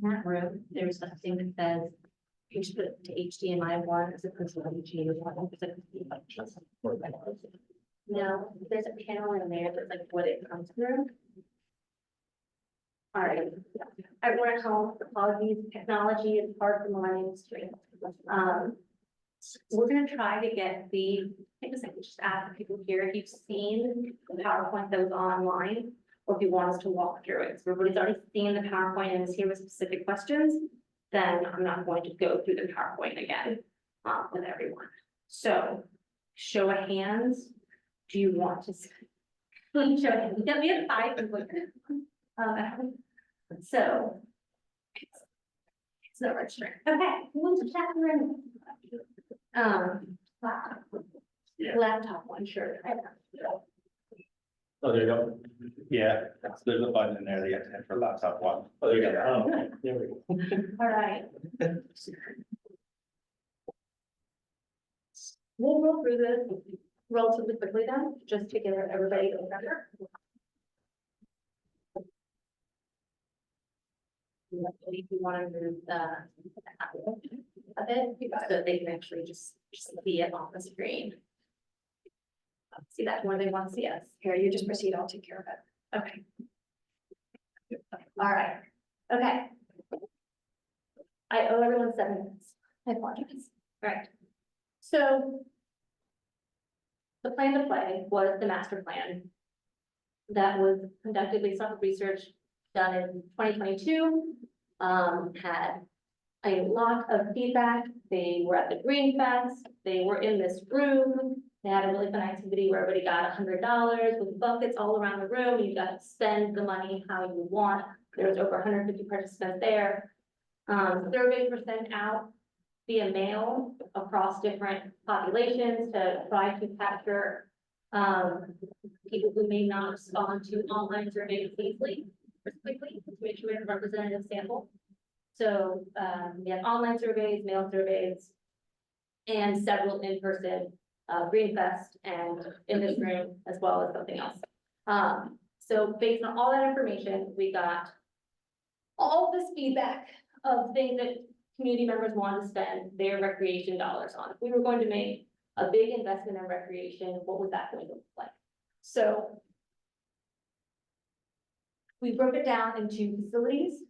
that room, there's something that says you should put it to HDMI 1 as opposed to HDMI 1. No, there's a panel in there that's like what it comes through. All right, everyone at home, apologies, technology is part of the millennium industry. We're gonna try to get I think I just ask the people here if you've seen the PowerPoint that was online, or if you want us to walk through it. So everybody's already seen the PowerPoint and is here with specific questions, then I'm not going to go through the PowerPoint again with everyone. So, show of hands, do you want to? Show of hands. Yeah, we have 5 people. So, it's not registering. Okay, who wants to chat room? Laptop one, sure. Oh, there you go. Yeah, there's a button in there that you have to hit for laptop 1. Oh, there you go. Oh, there we go. All right. We'll roll through this relatively quickly then, just to get everybody to remember. If you want to move a bit, so they can actually just see it on the screen. See that more than want to see us. Here, you just proceed, I'll take care of it. Okay. All right, okay. I owe everyone 7 minutes. I apologize. All right. So the plan to play was the master plan that was conducted based off of research done in 2022. Had a lot of feedback. They were at the Green Fest. They were in this room. They had a really fun activity where everybody got $100 with buckets all around the room. You got to spend the money how you want. There was over 150 participants there. Surveys were sent out via mail across different populations to try to capture people who may not respond to online surveys easily or quickly to make sure we have a representative sample. So we had online surveys, mail surveys, and several in-person Green Fest and in this room, as well as something else. So based on all that information, we got all this feedback of things that community members wanted to spend their recreation dollars on. If we were going to make a big investment in recreation, what was that going to look like? So we broke it down into facilities,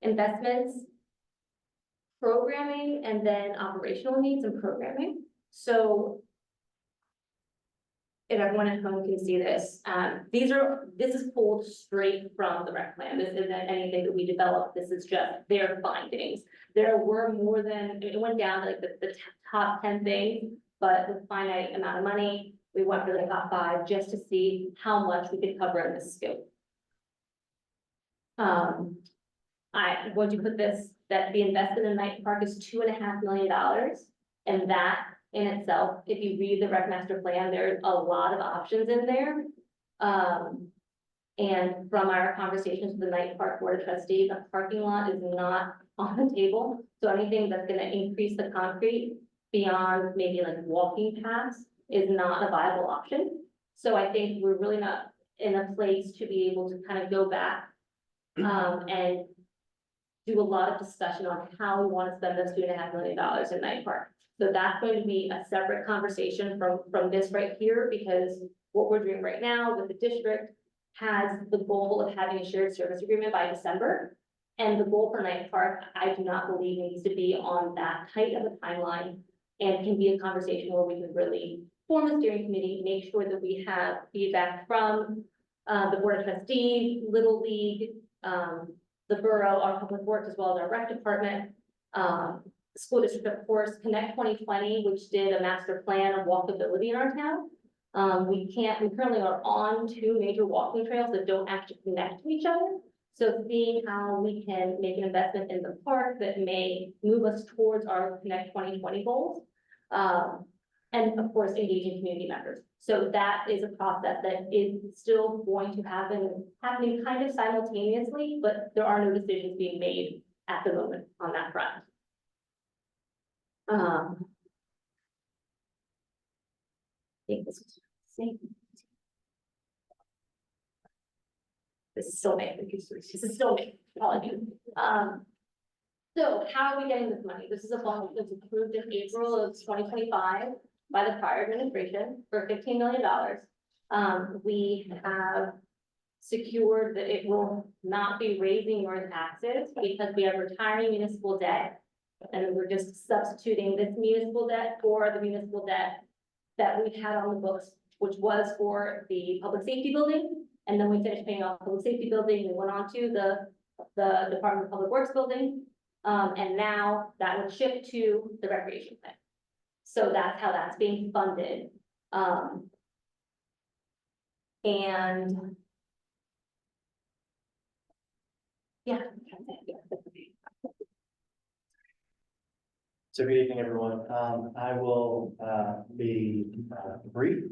investments, programming, and then operational needs and programming. So if everyone at home can see this, this is pulled straight from the rec plan. This isn't anything that we developed. This is just their findings. There were more than, it went down like the top 10 things, but with finite amount of money, we went for the top 5 just to see how much we could cover in this scope. Would you put this, that the investment in Knight Park is $2.5 million, and that in itself, if you read the rec master plan, there's a lot of options in there. And from our conversations with the Knight Park Board of Trustees, the parking lot is not on the table. So anything that's gonna increase the concrete beyond maybe like walking paths is not a viable option. So I think we're really not in a place to be able to kind of go back and do a lot of discussion on how we want to spend this $2.5 million in Knight Park. So that's going to be a separate conversation from this right here, because what we're doing right now with the district has the goal of having a shared service agreement by December. And the goal for Knight Park, I do not believe needs to be on that tight of a timeline, and can be a conversation where we can really form a steering committee, make sure that we have feedback from the Board of Trustees, Little League, the borough, our public works, as well as our rec department, school district, of course, Connect 2020, which did a master plan of walkability in our town. We currently are on 2 major walking trails that don't actually connect to each other. So seeing how we can make an investment in the park that may move us towards our Connect 2020 goals. And of course, engaging community members. So that is a process that is still going to happening kind of simultaneously, but there are no decisions being made at the moment on that front. I think this was same. This is still me. This is still me. apologies. So how are we getting this money? This is a bond that was approved in April of 2025 by the prior administration for $15 million. We have secured that it will not be raising your taxes because we have retiring municipal debt. And we're just substituting this municipal debt for the municipal debt that we had on the books, which was for the public safety building. And then we finished paying off the public safety building and went on to the Department of Public Works building. And now that would shift to the recreation plan. So that's how that's being funded. And yeah. So good evening, everyone. I will be brief.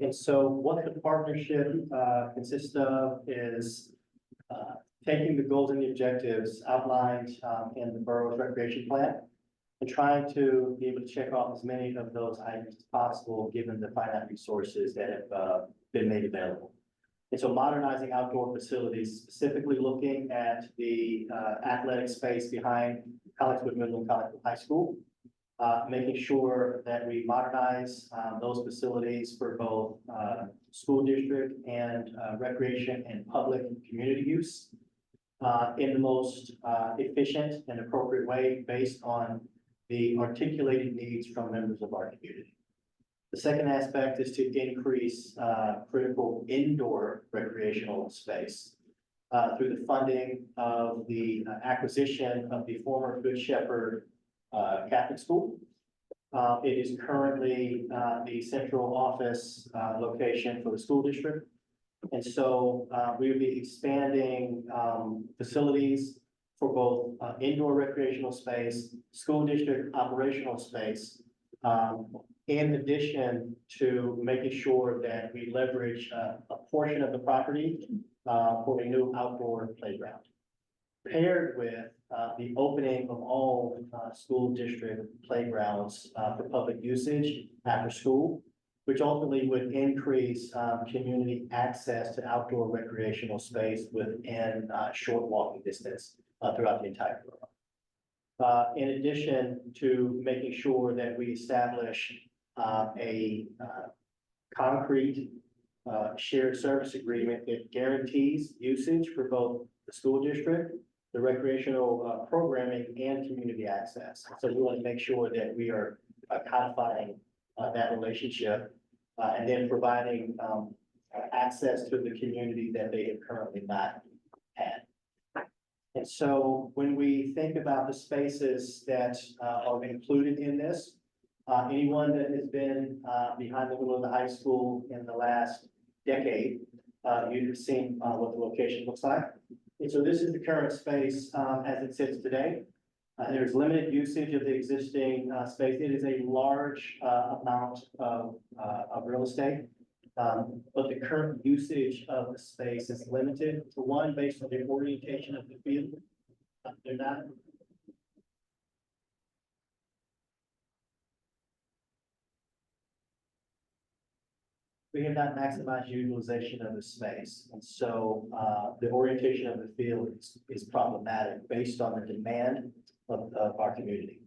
And so what the partnership consists of is taking the goals and the objectives outlined in the borough's recreation plan and trying to be able to check off as many of those items as possible, given the finite resources that have been made available. And so modernizing outdoor facilities, specifically looking at the athletic space behind Collingswood Middle and Collingswood High School, making sure that we modernize those facilities for both school district and recreation and public community use in the most efficient and appropriate way based on the articulated needs from members of our community. The second aspect is to increase critical indoor recreational space through the funding of the acquisition of the former Good Shepherd Catholic School. It is currently the central office location for the school district. And so we will be expanding facilities for both indoor recreational space, school district operational space, in addition to making sure that we leverage a portion of the property for a new outdoor playground. Paired with the opening of all school district playgrounds for public usage after school, which ultimately would increase community access to outdoor recreational space within short walking distance throughout the entire borough. In addition to making sure that we establish a concrete shared service agreement that guarantees usage for both the school district, the recreational programming, and community access. So we want to make sure that we are codifying that relationship and then providing access to the community that they have currently not had. And so when we think about the spaces that are included in this, anyone that has been behind the middle of the high school in the last decade, you've seen what the location looks like. And so this is the current space as it sits today. There's limited usage of the existing space. It is a large amount of real estate, but the current usage of the space is limited to one based on the orientation of the field. They're not. We have not maximized utilization of the space. And so the orientation of the field is problematic based on the demand of our community.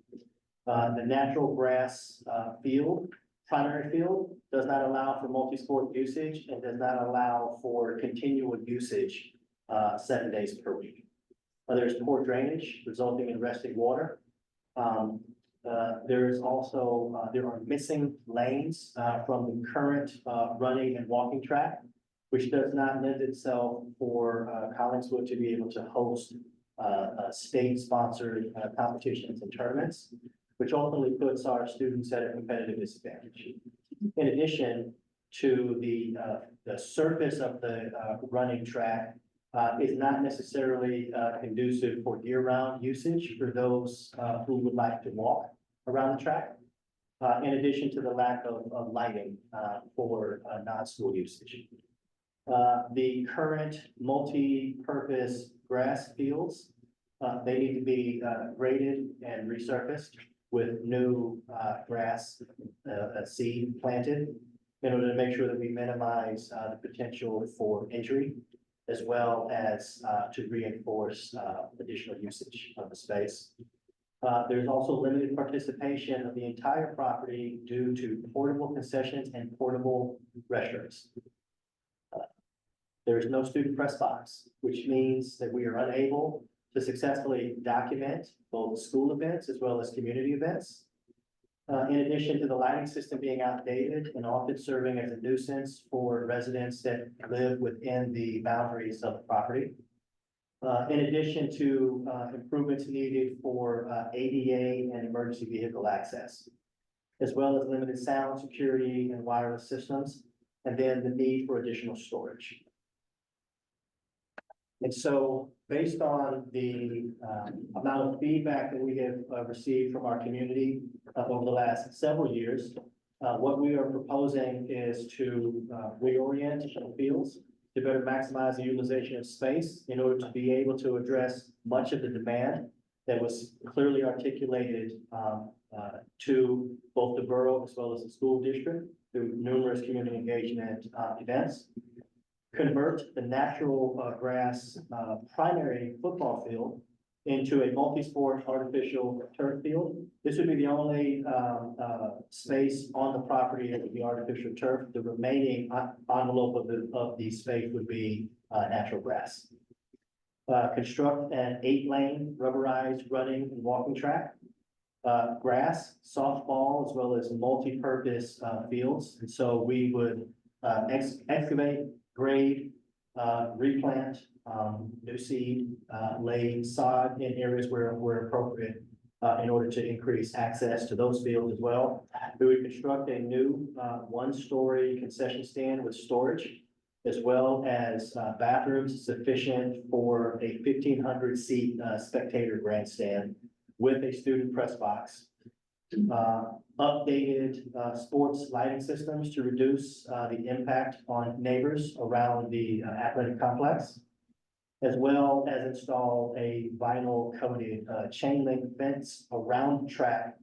The natural grass field, primary field, does not allow for multi-sport usage and does not allow for continual usage 7 days per week. There's poor drainage resulting in resting water. There are missing lanes from the current running and walking track, which does not lend itself for Collingswood to be able to host state-sponsored competitions and tournaments, which ultimately puts our students at a competitive disadvantage. In addition to the surface of the running track is not necessarily conducive for year-round usage for those who would like to walk around the track, in addition to the lack of lighting for non-school usage. The current multi-purpose grass fields, they need to be graded and resurfaced with new grass seed planted in order to make sure that we minimize the potential for injury as well as to reinforce additional usage of the space. There's also limited participation of the entire property due to portable concessions and portable restrooms. There is no student press box, which means that we are unable to successfully document both school events as well as community events. In addition to the lighting system being outdated and often serving as a nuisance for residents that live within the boundaries of the property. In addition to improvements needed for ADA and emergency vehicle access, as well as limited sound, security, and wireless systems, and then the need for additional storage. And so, based on the amount of feedback that we have received from our community over the last several years, what we are proposing is to reorient the fields to better maximize the utilization of space in order to be able to address much of the demand that was clearly articulated to both the borough as well as the school district through numerous community engagement events. Convert the natural grass primary football field into a multi-sport artificial turf field. This would be the only space on the property that would be artificial turf. The remaining envelope of the space would be natural grass. Construct an 8-lane rubberized running and walking track. Grass, softball, as well as multi-purpose fields. And so we would excavate, grade, replant, new seed, lay sod in areas where appropriate in order to increase access to those fields as well. We would construct a new 1-story concession stand with storage, as well as bathrooms sufficient for a 1,500 seat spectator grandstand with a student press box. Updated sports lighting systems to reduce the impact on neighbors around the athletic complex, as well as install a vinyl coated chain link fence around the track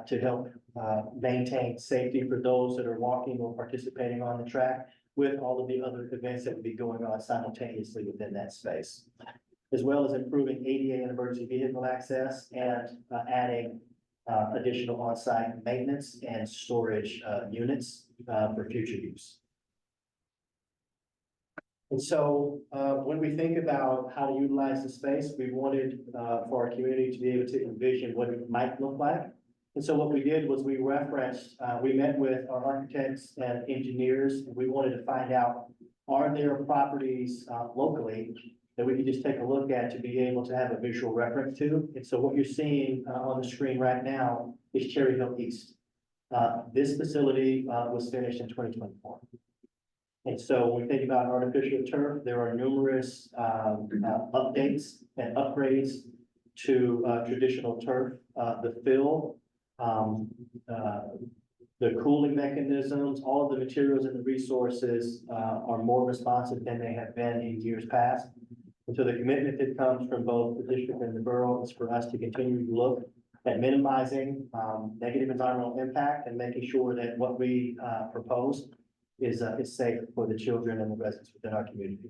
to help maintain safety for those that are walking or participating on the track, with all of the other events that would be going on simultaneously within that space, as well as improving ADA and emergency vehicle access and adding additional on-site maintenance and storage units for future use. And so when we think about how to utilize the space, we wanted for our community to be able to envision what it might look like. And so what we did was we met with our architects and engineers, and we wanted to find out, are there properties locally that we could just take a look at to be able to have a visual reference to. And so what you're seeing on the screen right now is Cherry Hill East. This facility was finished in 2024. And so when we think about artificial turf, there are numerous updates and upgrades to traditional turf. The fill, the cooling mechanisms, all of the materials and the resources are more responsive than they have been in years past. And so the commitment that comes from both the district and the borough is for us to continue to look at minimizing negative environmental impact and making sure that what we propose is safe for the children and the residents within our community.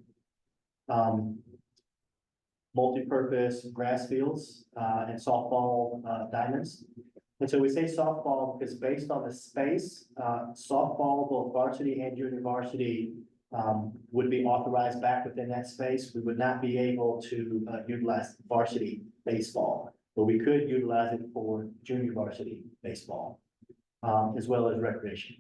Multi-purpose grass fields and softball diamonds. And so we say softball because based on the space, softball, both varsity and junior varsity, would be authorized back within that space. We would not be able to utilize varsity baseball, but we could utilize it for junior varsity baseball, as well as recreation.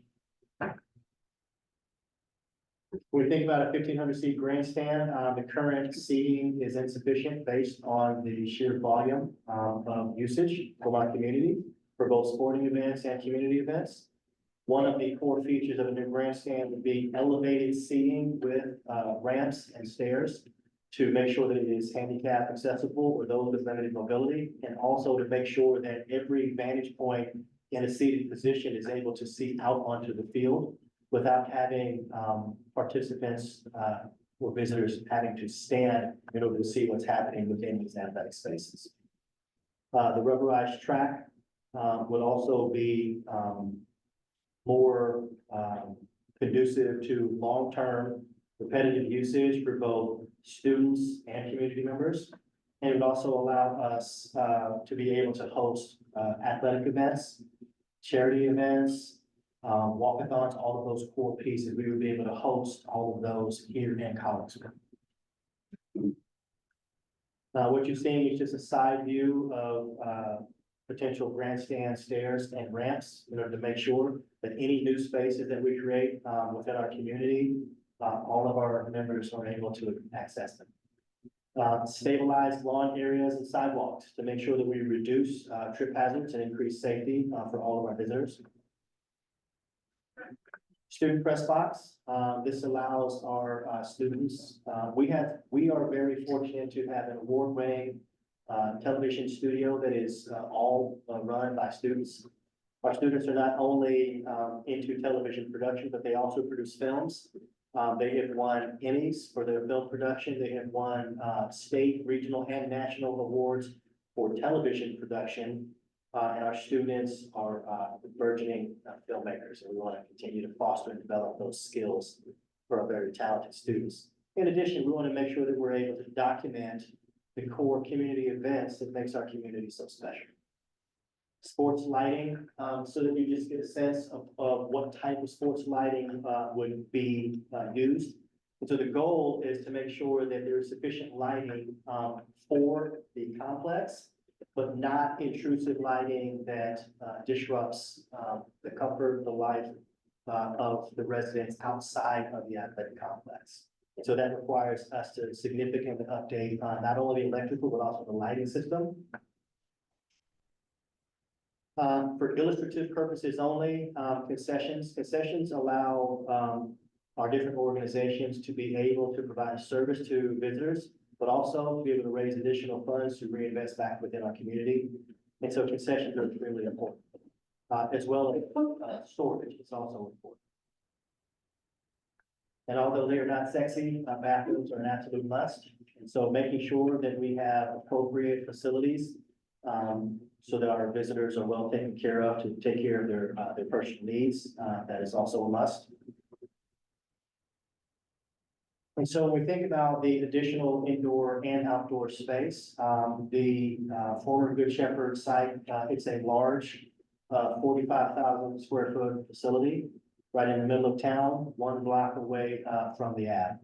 When we think about a 1,500 seat grandstand, the current seating is insufficient based on the sheer volume of usage from our community for both sporting events and community events. One of the core features of a new grandstand would be elevated seating with ramps and stairs to make sure that it is handicap accessible for those with limited mobility, and also to make sure that every vantage point in a seated position is able to see out onto the field without having participants or visitors having to stand in order to see what's happening within these athletic spaces. The rubberized track would also be more conducive to long-term repetitive usage for both students and community members. And it would also allow us to be able to host athletic events, charity events, walkathons, all of those core pieces. We would be able to host all of those here in Collinsville. What you're seeing is just a side view of potential grandstand stairs and ramps in order to make sure that any new spaces that we create within our community, all of our members are able to access them. Stabilized lawn areas and sidewalks to make sure that we reduce trip hazards and increase safety for all of our visitors. Student press box, this allows our students, we are very fortunate to have an award-winning television studio that is all run by students. Our students are not only into television production, but they also produce films. They have won Emmys for their film production. They have won state, regional, and national awards for television production. And our students are burgeoning filmmakers, and we want to continue to foster and develop those skills for our very talented students. In addition, we want to make sure that we're able to document the core community events that makes our community so special. Sports lighting, so that you just get a sense of what type of sports lighting would be used. And so the goal is to make sure that there is sufficient lighting for the complex, but not intrusive lighting that disrupts the comfort, the life of the residents outside of the athletic complex. And so that requires us to significantly update not only the electrical, but also the lighting system. For illustrative purposes only, concessions allow our different organizations to be able to provide service to visitors, but also to be able to raise additional funds to reinvest back within our community. And so concessions are really important, as well as storage is also important. And although they are not sexy, bathrooms are an absolute must. And so making sure that we have appropriate facilities so that our visitors are well taken care of to take care of their personal needs, that is also a must. And so when we think about the additional indoor and outdoor space, the former Good Shepherd site, it's a large 45,000 square foot facility right in the middle of town, 1 block away from the Ave.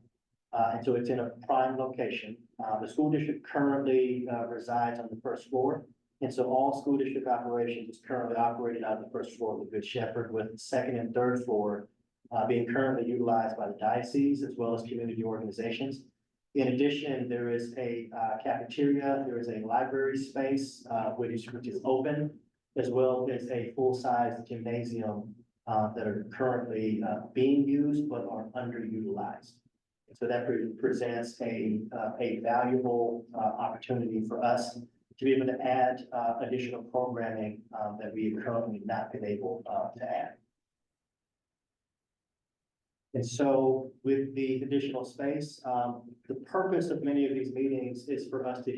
And so it's in a prime location. The school district currently resides on the first floor. And so all school district operations is currently operated out of the first floor of the Good Shepherd, with the second and third floor being currently utilized by the diocese as well as community organizations. In addition, there is a cafeteria, there is a library space which is open, as well as a full-size gymnasium that are currently being used but are underutilized. And so that presents a valuable opportunity for us to be able to add additional programming that we have currently not been able to add. And so with the additional space, the purpose of many of these meetings is for us to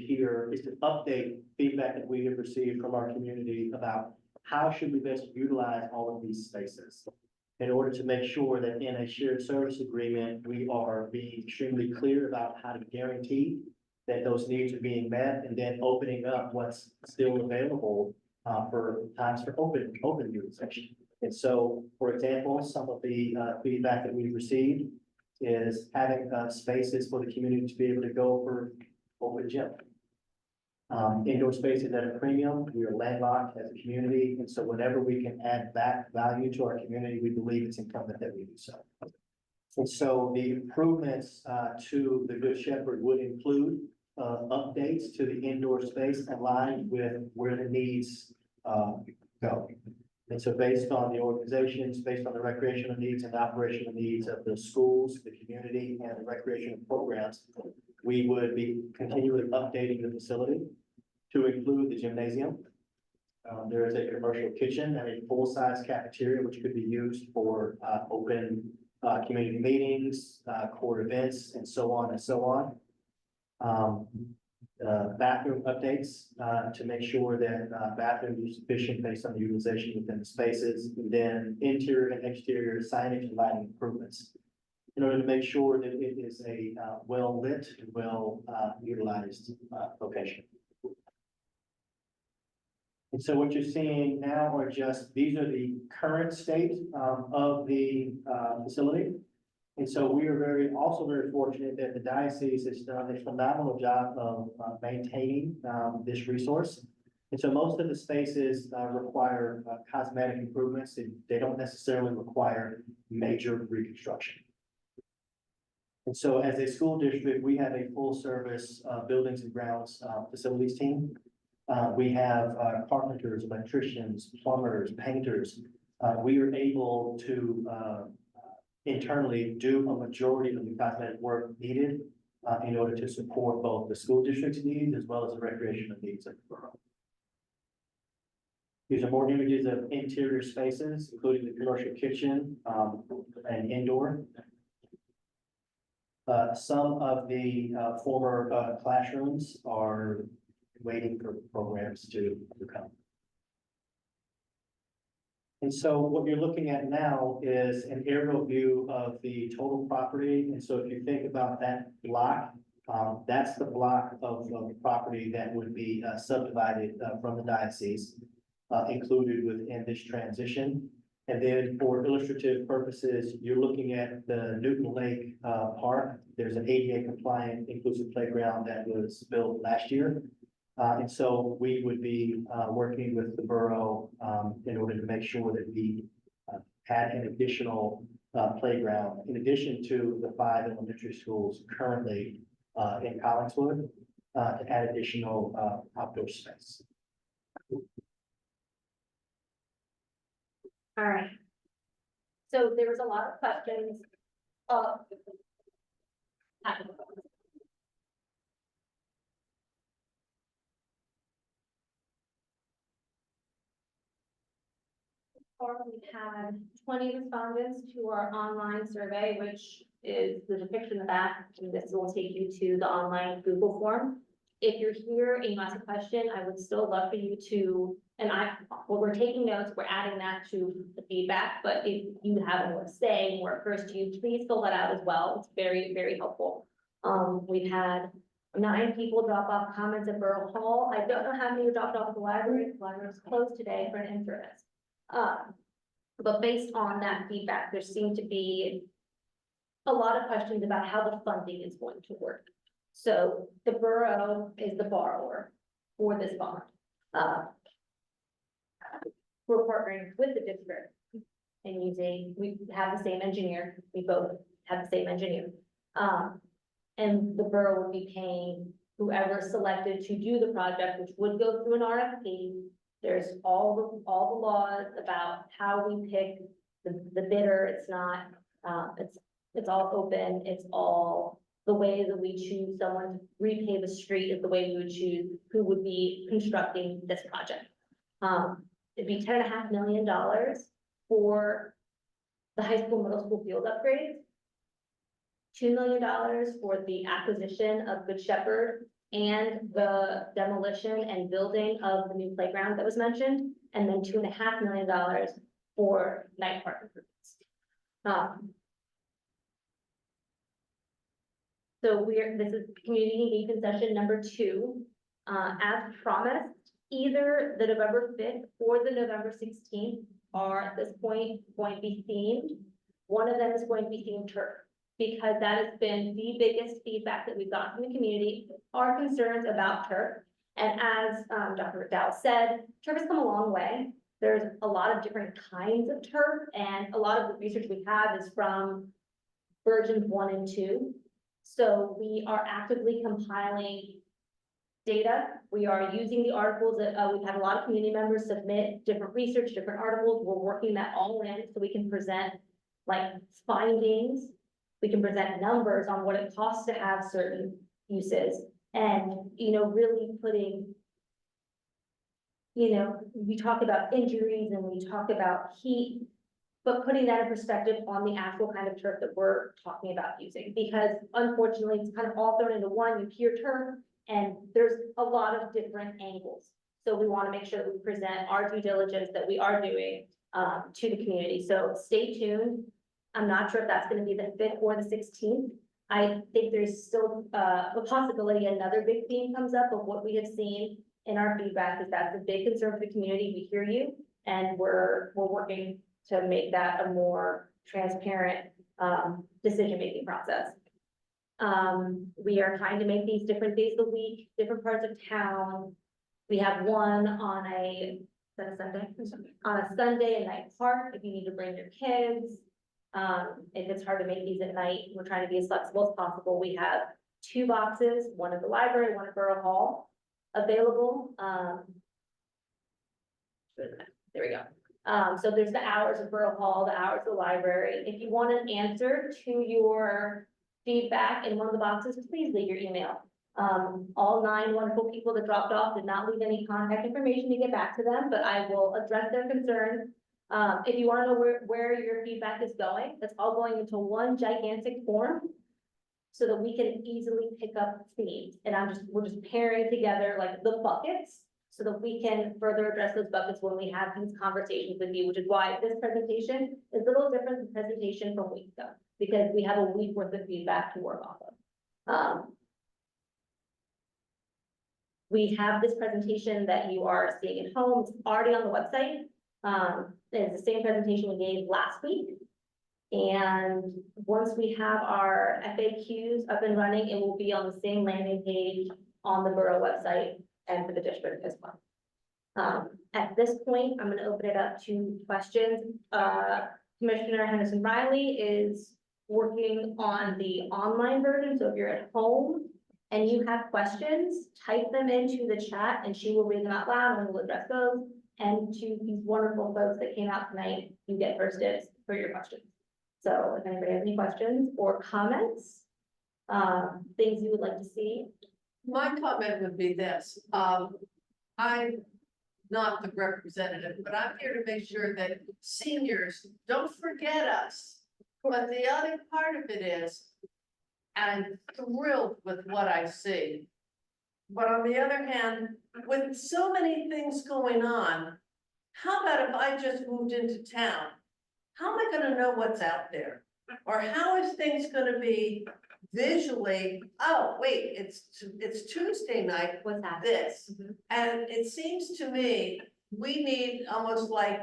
update feedback that we have received from our community about how should we best utilize all of these spaces in order to make sure that in a shared service agreement, we are being extremely clear about how to guarantee that those needs are being met, and then opening up what's still available for times for open utilization. And so, for example, some of the feedback that we've received is having spaces for the community to be able to go for open gym. Indoor spaces at a premium, we are landlocked as a community, and so whenever we can add back value to our community, we believe it's incumbent that we do so. And so the improvements to the Good Shepherd would include updates to the indoor space aligned with where the needs go. And so based on the organizations, based on the recreational needs and operational needs of the schools, the community, and the recreational programs, we would be continually updating the facility to include the gymnasium. There is a commercial kitchen and a full-size cafeteria, which could be used for open community meetings, core events, and so on and so on. Bathroom updates to make sure that bathrooms are sufficient based on the utilization within the spaces, and then interior and exterior signage and lighting improvements. in order to make sure that it is a well-lit, well utilized location. And so what you're seeing now are just, these are the current state of the facility. And so we are also very fortunate that the diocese has done a phenomenal job of maintaining this resource. And so most of the spaces require cosmetic improvements. They don't necessarily require major reconstruction. And so as a school district, we have a full service buildings and grounds facilities team. We have carpenters, electricians, plumbers, painters. We are able to internally do a majority of the cosmetic work needed in order to support both the school district's needs as well as the recreational needs of the borough. These are more images of interior spaces, including the commercial kitchen and indoor. Some of the former classrooms are waiting for programs to come. And so what you're looking at now is an aerial view of the total property. And so if you think about that block, that's the block of the property that would be subdivided from the diocese, included within this transition. And then for illustrative purposes, you're looking at the Newton Lake Park. There's an ADA compliant inclusive playground that was built last year. And so we would be working with the borough in order to make sure that we had an additional playground in addition to the 5 elementary schools currently in Collingswood to add additional outdoor space. All right. So there was a lot of questions. We've had 20 respondents to our online survey, which is the depiction of that. And this will take you to the online Google form. If you're here and you ask a question, I would still love for you to, we're taking notes, we're adding that to the feedback, but if you have more to say, more occurs to you, please fill that out as well. It's very, very helpful. We've had 9 people drop off comments at Borough Hall. I don't know how many dropped off at the library. The library was closed today for an in-service. But based on that feedback, there seemed to be a lot of questions about how the funding is going to work. So the borough is the borrower for this bond. We're partnering with the district and we have the same engineer. We both have the same engineer. And the borough would be paying whoever selected to do the project, which would go through an RFP. There's all the laws about how we pick the bidder. It's not, it's all open. It's all the way that we choose someone to repay the street is the way we would choose who would be constructing this project. It'd be $10.5 million for the high school, middle school field upgrades. $2 million for the acquisition of Good Shepherd and the demolition and building of the new playground that was mentioned, and then $2.5 million for night park improvements. So this is community engagement session number 2. As promised, either the November 5th or the November 16th are at this point going to be themed. One of them is going to be themed turf, because that has been the biggest feedback that we've gotten from the community, our concerns about turf. And as Dr. McDowell said, turf has come a long way. There's a lot of different kinds of turf, and a lot of the research we have is from versions 1 and 2. So we are actively compiling data. We are using the articles that we've had a lot of community members submit different research, different articles. We're working that all in so we can present like findings. We can present numbers on what it costs to have certain uses, and, really putting, we talk about injuries and we talk about heat, but putting that in perspective on the actual kind of turf that we're talking about using, because unfortunately it's kind of all thrown into one. You hear turf and there's a lot of different angles. So we want to make sure that we present our due diligence that we are doing to the community. So stay tuned. I'm not sure if that's gonna be the 5th or the 16th. I think there's still a possibility another big theme comes up of what we have seen in our feedback is that's a big concern for the community. We hear you, and we're working to make that a more transparent decision-making process. We are trying to make these different days of the week, different parts of town. We have one on is that a Sunday? On a Sunday in Night Park, if you need to bring your kids. If it's hard to make these at night, we're trying to be as flexible as possible. We have 2 boxes, one at the library, one at Borough Hall available. There we go. So there's the hours of Borough Hall, the hours of the library. If you want an answer to your feedback in one of the boxes, please leave your email. All 9 wonderful people that dropped off did not leave any contact information to get back to them, but I will address their concerns. If you want to know where your feedback is going, that's all going into one gigantic form so that we can easily pick up themes. And we're just pairing together like the buckets so that we can further address those buckets when we have these conversations with you, which is why this presentation is a little different than the presentation from weeks ago, because we have a week worth of feedback to work off of. We have this presentation that you are seeing at home. It's already on the website. It's the same presentation we gave last week. And once we have our FAQs up and running, it will be on the same landing page on the borough website and for the district as well. At this point, I'm going to open it up to questions. Commissioner Henderson Riley is working on the online version. So if you're at home and you have questions, type them into the chat and she will read them out loud and we'll address those. And to these wonderful folks that came out tonight, you get first dibs for your questions. So if anybody has any questions or comments, things you would like to see. My comment would be this, I'm not the representative, but I'm here to make sure that seniors don't forget us. But the other part of it is, I'm thrilled with what I see. But on the other hand, with so many things going on, how about if I just moved into town? How am I gonna know what's out there? Or how is things gonna be visually? Oh, wait, it's Tuesday night, What's happening? this. And it seems to me, we need almost like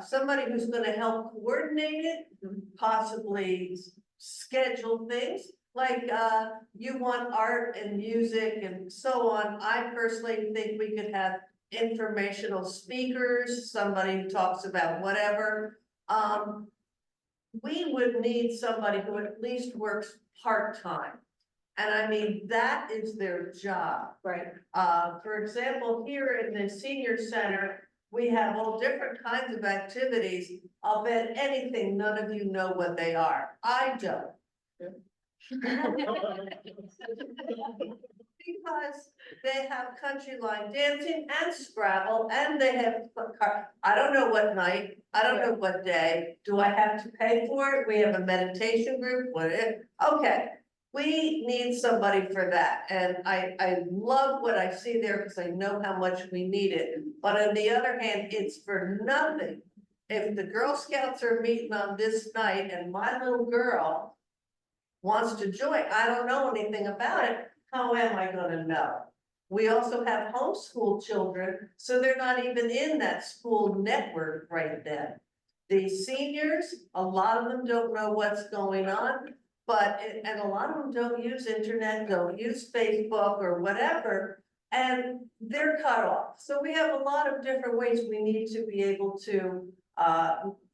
somebody who's gonna help coordinate it, possibly schedule things. Like, you want art and music and so on. I personally think we could have informational speakers, somebody who talks about whatever. We would need somebody who at least works part-time. And I mean, that is their job. Right. For example, here in the senior center, we have all different kinds of activities. I'll bet anything, none of you know what they are. I don't. Because they have country line dancing and Scrabble and they have, I don't know what night, I don't know what day. Do I have to pay for it? We have a meditation group, okay. We need somebody for that. And I love what I see there because I know how much we need it. But on the other hand, it's for nothing. If the Girl Scouts are meeting on this night and my little girl wants to join, I don't know anything about it, how am I gonna know? We also have homeschool children, so they're not even in that school network right then. The seniors, a lot of them don't know what's going on, and a lot of them don't use internet, don't use Facebook or whatever, and they're cut off. So we have a lot of different ways we need to be able to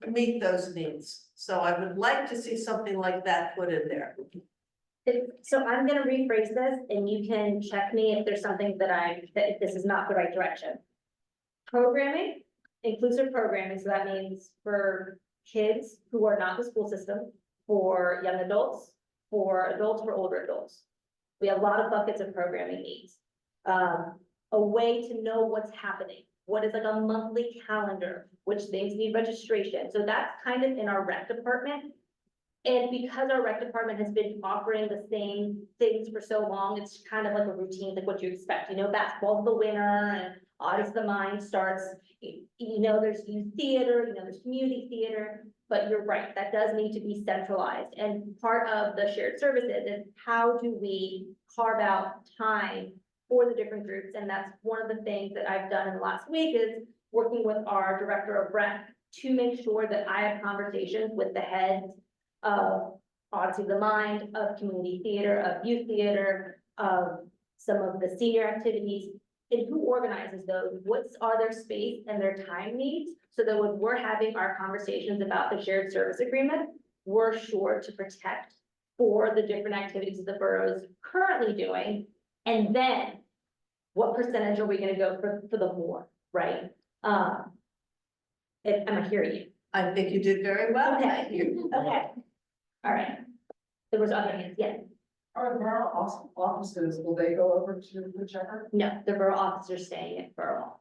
meet those needs. So I would like to see something like that put in there. So I'm gonna rephrase this and you can check me if there's something that if this is not the right direction. Programming, inclusive programming, so that means for kids who are not in the school system, for young adults, for older adults. We have a lot of buckets of programming needs. A way to know what's happening. What is like a monthly calendar, which things need registration. So that's kind of in our rec department. And because our rec department has been offering the same things for so long, it's kind of like a routine, like what you expect, you know, basketball's the winner and Odds of the Mind starts, there's youth theater, there's community theater, but you're right, that does need to be centralized. And part of the shared services is how do we carve out time for the different groups? And that's one of the things that I've done in the last week is working with our director of rec to make sure that I have conversations with the heads of Odds of the Mind, of community theater, of youth theater, of some of the senior activities, and who organizes those, what's are their space and their time needs, so that when we're having our conversations about the shared service agreement, we're sure to protect for the different activities the borough's currently doing, and then what percentage are we gonna go for the more, right? Am I hearing you? I think you did very well. Okay, okay, all right. There was other hands, yes. Are the borough offices, will they go over to whichever? No, the borough officers staying at Borough.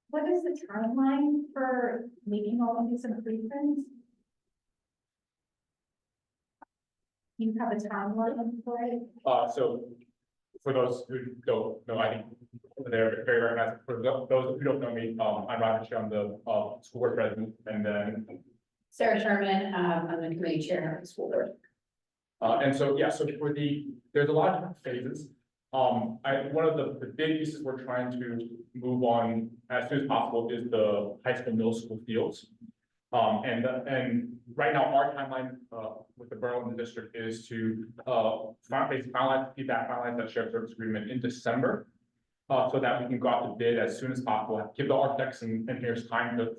What is the timeline for making all of these improvements? Do you have a timeline for it? So for those who don't know, I think they're very recognized. For those who don't know me, I'm Roger, I'm the school board president, and then Sarah Sherman, I'm the committee chair of the school board. and so, yeah, so there's a lot of different phases. One of the big pieces we're trying to move on as soon as possible is the high school, middle school fields. And right now, our timeline, with the borough and the district is to, finalize that shared service agreement in December. So that we can go out to bid as soon as possible, give the architects and engineers time to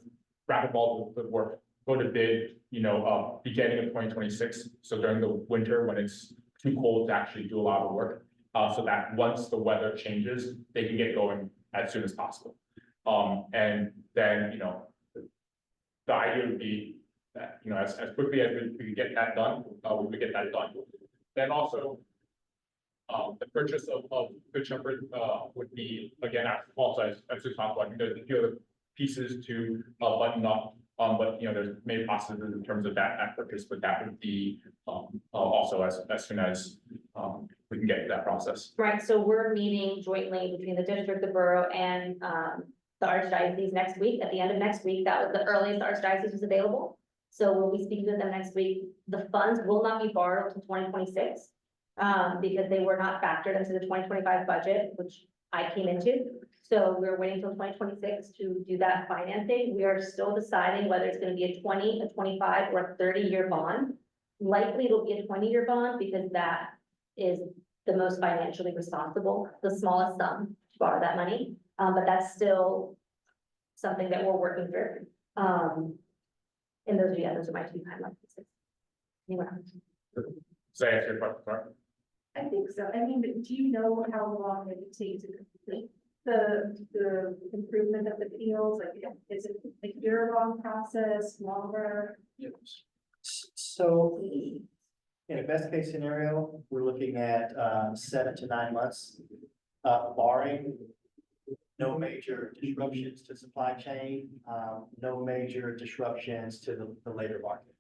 wrap up all the work, go to bid, beginning of 2026. So during the winter, when it's too cold to actually do a lot of work, so that once the weather changes, they can get going as soon as possible. And then, the idea would be that, as quickly as we could get that done, we would get that done. Then also, the purchase of Good Shepherd, would be, again, also as soon as possible. I think there's a few other pieces to, button up. But there's many possibilities in terms of that purchase, but that would be, also as soon as, we can get to that process. Right, so we're meeting jointly between the district, the borough, and the archdiocese next week. At the end of next week, that was the earliest the archdiocese was available. So we'll be speaking with them next week. The funds will not be borrowed until 2026 because they were not factored into the 2025 budget, which I came into. So we're waiting until 2026 to do that financing. We are still deciding whether it's going to be a 20, a 25, or a 30-year bond. Likely it'll be a 20-year bond because that is the most financially responsible, the smallest sum to borrow that money. But that's still something that we're working through. And those are my two timelines. Anyone else? So I answer your question, sorry. I think so. I mean, do you know how long it would take to complete the improvement of the fields? Like, is it a year-long process, longer? So in a best case scenario, we're looking at 7 to 9 months, barring no major disruptions to supply chain, no major disruptions to the labor market.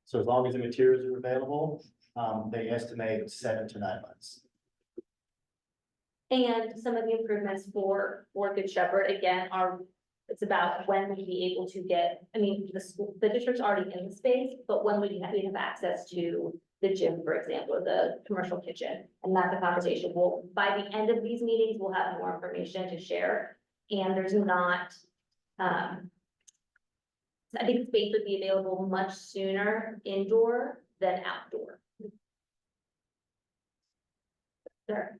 So as long as the materials are available, they estimate 7 to 9 months. And some of the improvements for Good Shepherd, again, it's about when we'd be able to get, the district's already in the space, but when we have access to the gym, for example, or the commercial kitchen. And that's a conversation. By the end of these meetings, we'll have more information to share. And there's not, I think space would be available much sooner indoor than outdoor. Sure.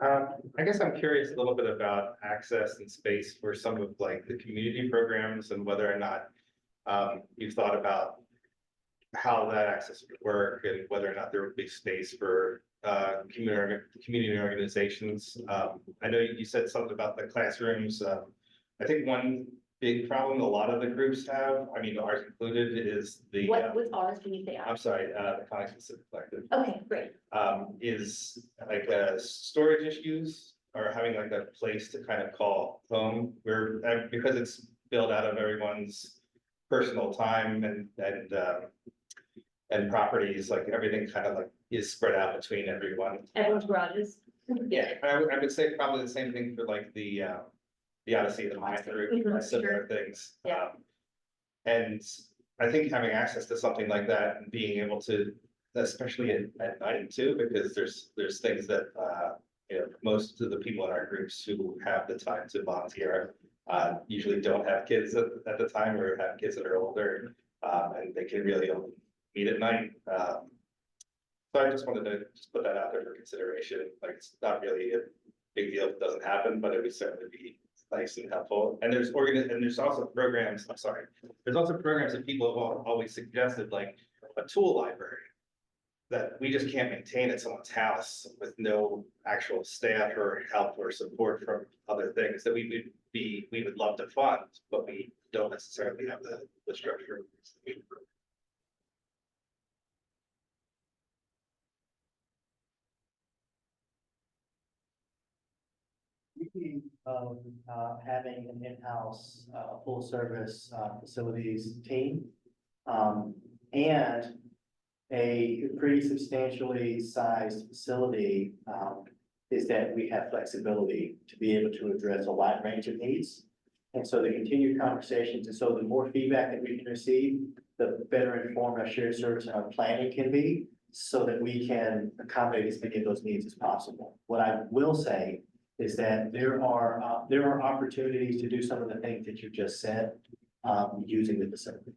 I guess I'm curious a little bit about access and space for some of like the community programs and whether or not you've thought about how that access would work and whether or not there would be space for community organizations. I know you said something about the classrooms. I think one big problem a lot of the groups have, ours included, is the What's ours, can you say I'm ours? sorry, the Conic Specific Collective. Okay, great. Is like storage issues or having like a place to kind of call home where, because it's built out of everyone's personal time and properties, like everything kind of like is spread out between everyone. Everyone's garages. Yeah, I would say probably the same thing for like the Odyssey of the Mind group, Mhm, similar things. Yeah. And I think having access to something like that and being able to, especially at night too, because there's things that, you know, most of the people in our groups who have the time to volunteer usually don't have kids at the time or have kids that are older, and they can really only meet at night. So I just wanted to just put that out there for consideration, like, it's not really a big deal if it doesn't happen, but it would certainly be nice and helpful. And there's also programs, I'm sorry, there's also programs that people have always suggested, like a tool library. That we just can't maintain at someone's house with no actual staff or help or support from other things that we would love to fund, but we don't necessarily have the structure. Speaking of having an in-house full service facilities team, and a pretty substantially sized facility, is that we have flexibility to be able to address a wide range of needs. And so the continued conversations, and so the more feedback that we can receive, the better informed our shared service and our planning can be, so that we can accommodate as many of those needs as possible. What I will say is that there are opportunities to do some of the things that you just said, using the facility.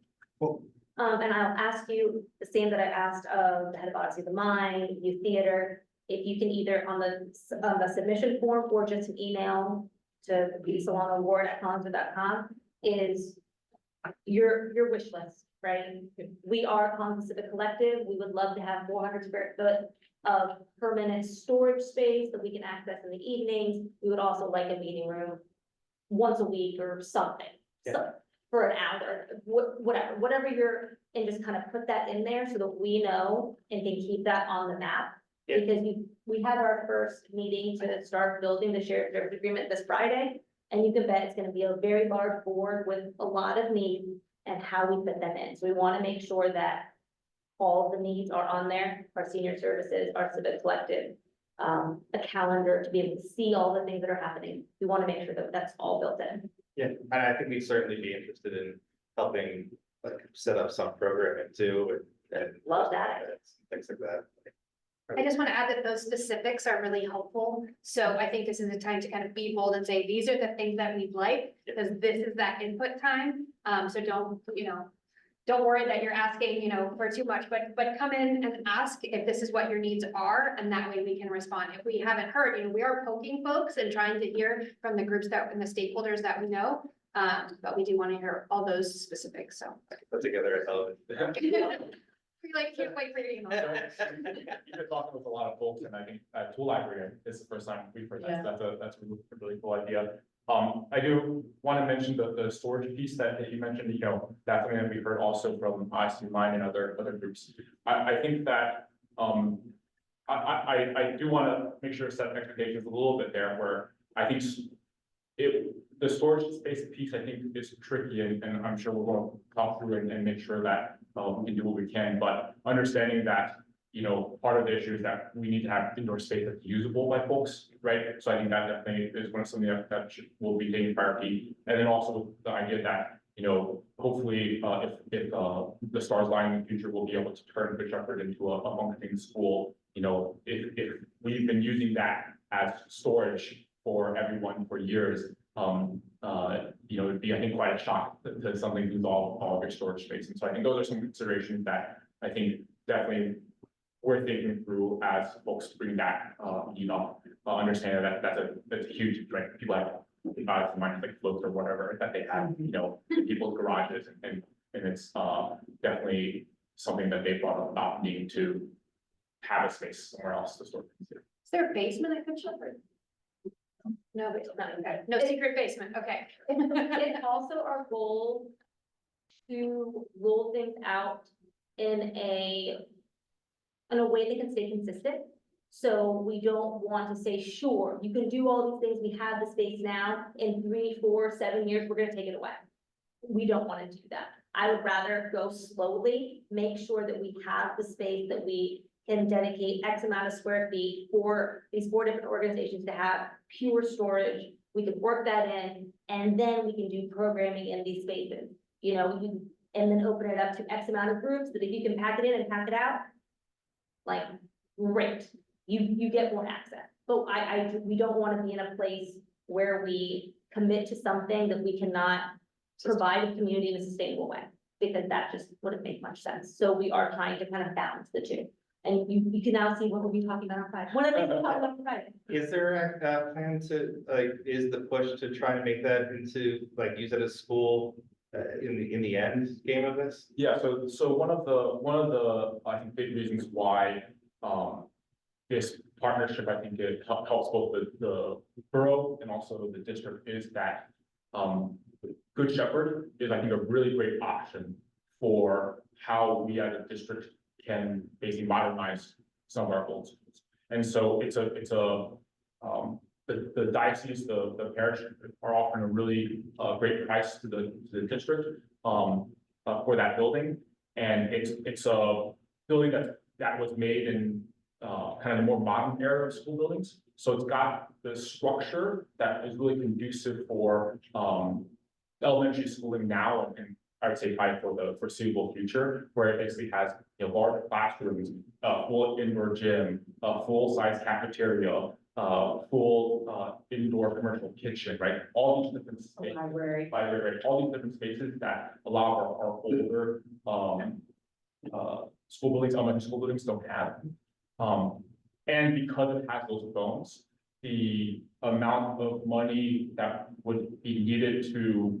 And I'll ask you the same that I asked of the head of Odyssey of the Mind, Youth Theater. If you can either on the submission form or just an email to bsalonaward@collins.com is your wish list, right? We are Collins Civic Collective. We would love to have 400 square foot of permanent storage space that we can access in the evenings. We would also like a meeting room once a week or something. So for an hour, whatever you're, and just kind of put that in there so that we know and can keep that on the map. Yeah. Because we have our first meeting to start building the shared service agreement this Friday. And you can bet it's gonna be a very large board with a lot of needs and how we fit them in. So we wanna make sure that all the needs are on there, our senior services, our civic collective, a calendar to be able to see all the things that are happening. We wanna make sure that that's all built in. Yeah, and I think we'd certainly be interested in helping, like, set up some programming too, and. Love that. Things like that. I just want to add that those specifics are really helpful. So I think this is a time to kind of be bold and say, these are the things that we'd like, because this is that input time. So don't worry that you're asking, for too much, but come in and ask if this is what your needs are, and that way we can respond. If we haven't heard, we are poking folks and trying to hear from the groups and the stakeholders that we know. But we do want to hear all those specifics, so. Put together a hell of it. We can't wait for your email. You've been talking with a lot of folks, and I think tool library is the first time we've heard that. That's a really cool idea. I do want to mention the storage piece that you mentioned, that's something that we've heard also from Odyssey of Mind and other groups. I think that, I do want to make sure to set expectations a little bit there, where I think the storage space piece, I think is tricky, and I'm sure we're going to talk through it and make sure that we can do what we can, but understanding that, part of the issue is that we need to have indoor space that's usable by folks, right? So I think that definitely is something that will be taking priority. And then also the idea that, hopefully, if the stars line in the future, we'll be able to turn Good Shepherd into a functioning school. If we've been using that as storage for everyone for years, it'd be, I think, quite a shock that something lose all of your storage space. And so I think those are some considerations that I think definitely worth thinking through as folks bring that, understanding that that's a huge, right? People have like floats or whatever that they have, in people's garages, and it's definitely something that they brought up about needing to have a space somewhere else to store things. Is there a basement at Good Shepherd? No, no secret basement, okay. It's also our goal to roll things out in a way that can stay consistent. So we don't want to say, sure, you can do all these things, we have the space now, in 3, 4, 7 years, we're gonna take it away. We don't want to do that. I would rather go slowly, make sure that we have the space that we can dedicate X amount of square feet for these 4 different organizations to have pure storage. We could work that in, and then we can do programming in these spaces, you know, and then open it up to X amount of groups, that if you can pack it in and pack it out, like, great, you get more access. But we don't wanna be in a place where we commit to something that we cannot provide the community in a sustainable way, because that just wouldn't make much sense. So we are trying to kind of balance the two. And you can now see what we'll be talking about on Friday. One of the things we'll talk about on Friday. Is there a plan to, like, is the push to try to make that into, like, use it as school in the end game of this? Yeah, so one of the, I think, big reasons why, this partnership, I think it helps both the borough and also the district is that, Good Shepherd is, I think, a really great option for how we as a district can basically modernize some of our old schools. And so the diocese, the parish are offering a really great price to the district for that building. And it's a building that was made in kind of the more modern era of school buildings. So it's got the structure that is really conducive for elementary schooling now, and I would say probably for the foreseeable future, where it basically has, you know, large classrooms, full indoor gym, full-size cafeteria, full indoor commercial kitchen, right? All these different spaces, Library. right? All these different spaces that a lot of our older school buildings, elementary school buildings don't have. And because it has those bones, the amount of money that would be needed to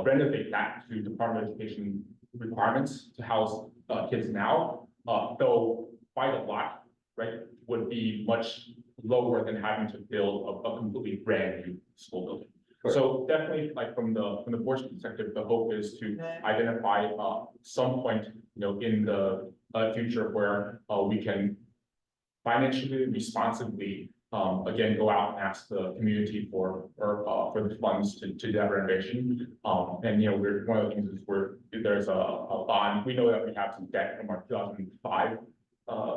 renovate that to Department of Education requirements to house kids now, though quite a lot, right, would be much lower than having to build a completely brand new school building. So definitely, like from the board's perspective, the hope is to identify some point, you know, in the future where we can financially responsibly again go out and ask the community for the funds to do that renovation. And you know, one of the things is there's a bond. We know that we have some debt from our 2005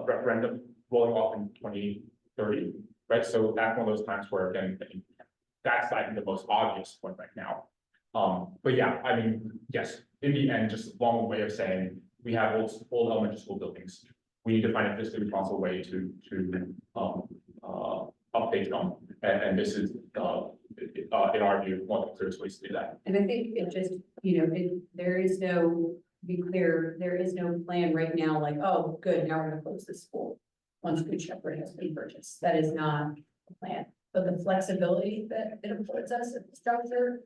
referendum rolling off in 2030, right? So that's one of those times where, again, that's, I think, the most obvious one right now. But yeah, I mean, yes, in the end, just a long way of saying we have old elementary school buildings. We need to find a fiscally responsible way to update them, and this is in our view, one of the clearest ways to do that. And I think it just, you know, there is no, to be clear, there is no plan right now, like, oh, good, now we're gonna close this school. Once Good Shepherd has been purchased, that is not the plan, but the flexibility that it affords us at the structure.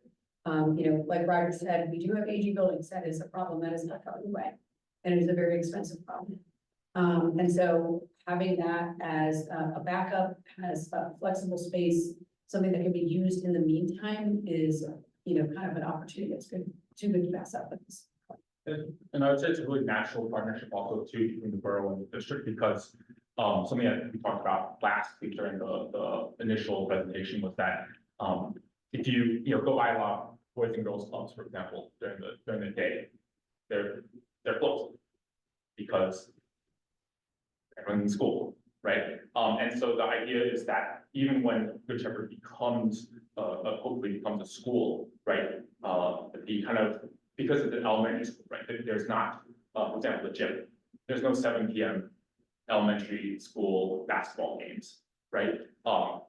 You know, like Roger said, we do have aging buildings, that is a problem that is not going away. And it is a very expensive problem. And so having that as a backup, as a flexible space, something that can be used in the meantime is, you know, kind of an opportunity that's good, too good to pass up at this point. And I would say it's a really natural partnership also too between the borough and the district, because something that we talked about last week during the initial presentation was that if you go by a lot of boys and girls clubs, for example, during the day, they're closed because everyone's in school, right? And so the idea is that even when Good Shepherd becomes hopefully becomes a school, right? The kind of, because it's an elementary school, right? There's not, for example, the gym. There's no 7 p.m. elementary school basketball games, right?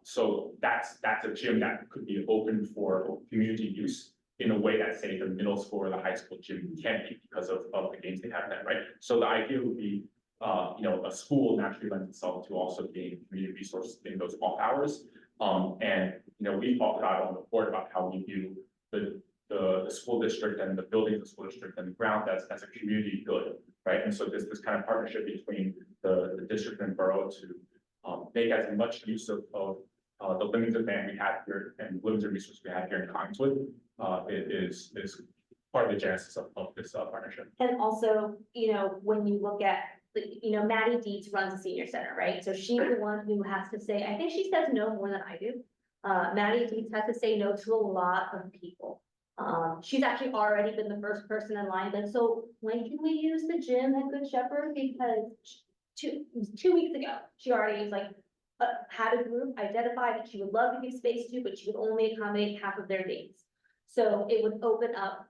So that's a gym that could be open for community use in a way that, say, the middle school or the high school gym can't be because of the games they have then, right? So the idea would be, a school naturally lends itself to also being community resources in those off hours. And, we talked about on the board about how we view the school district and the building of the school district and the ground as a community good, right? And so this kind of partnership between the district and borough to make as much use of the limited land we have here and limited resources we have here in Collingswood is part of the genesis of this partnership. And also, when you look at, Maddie Dietz runs the senior center, right? So she's the one who has to say, I think she says no more than I do. Maddie Dietz has to say no to a lot of people. She's actually already been the first person in line, like, so when can we use the gym at Good Shepherd? Because it was 2 weeks ago, she already was like, had a group identified that she would love to give space to, but she would only accommodate half of their days. So it would open up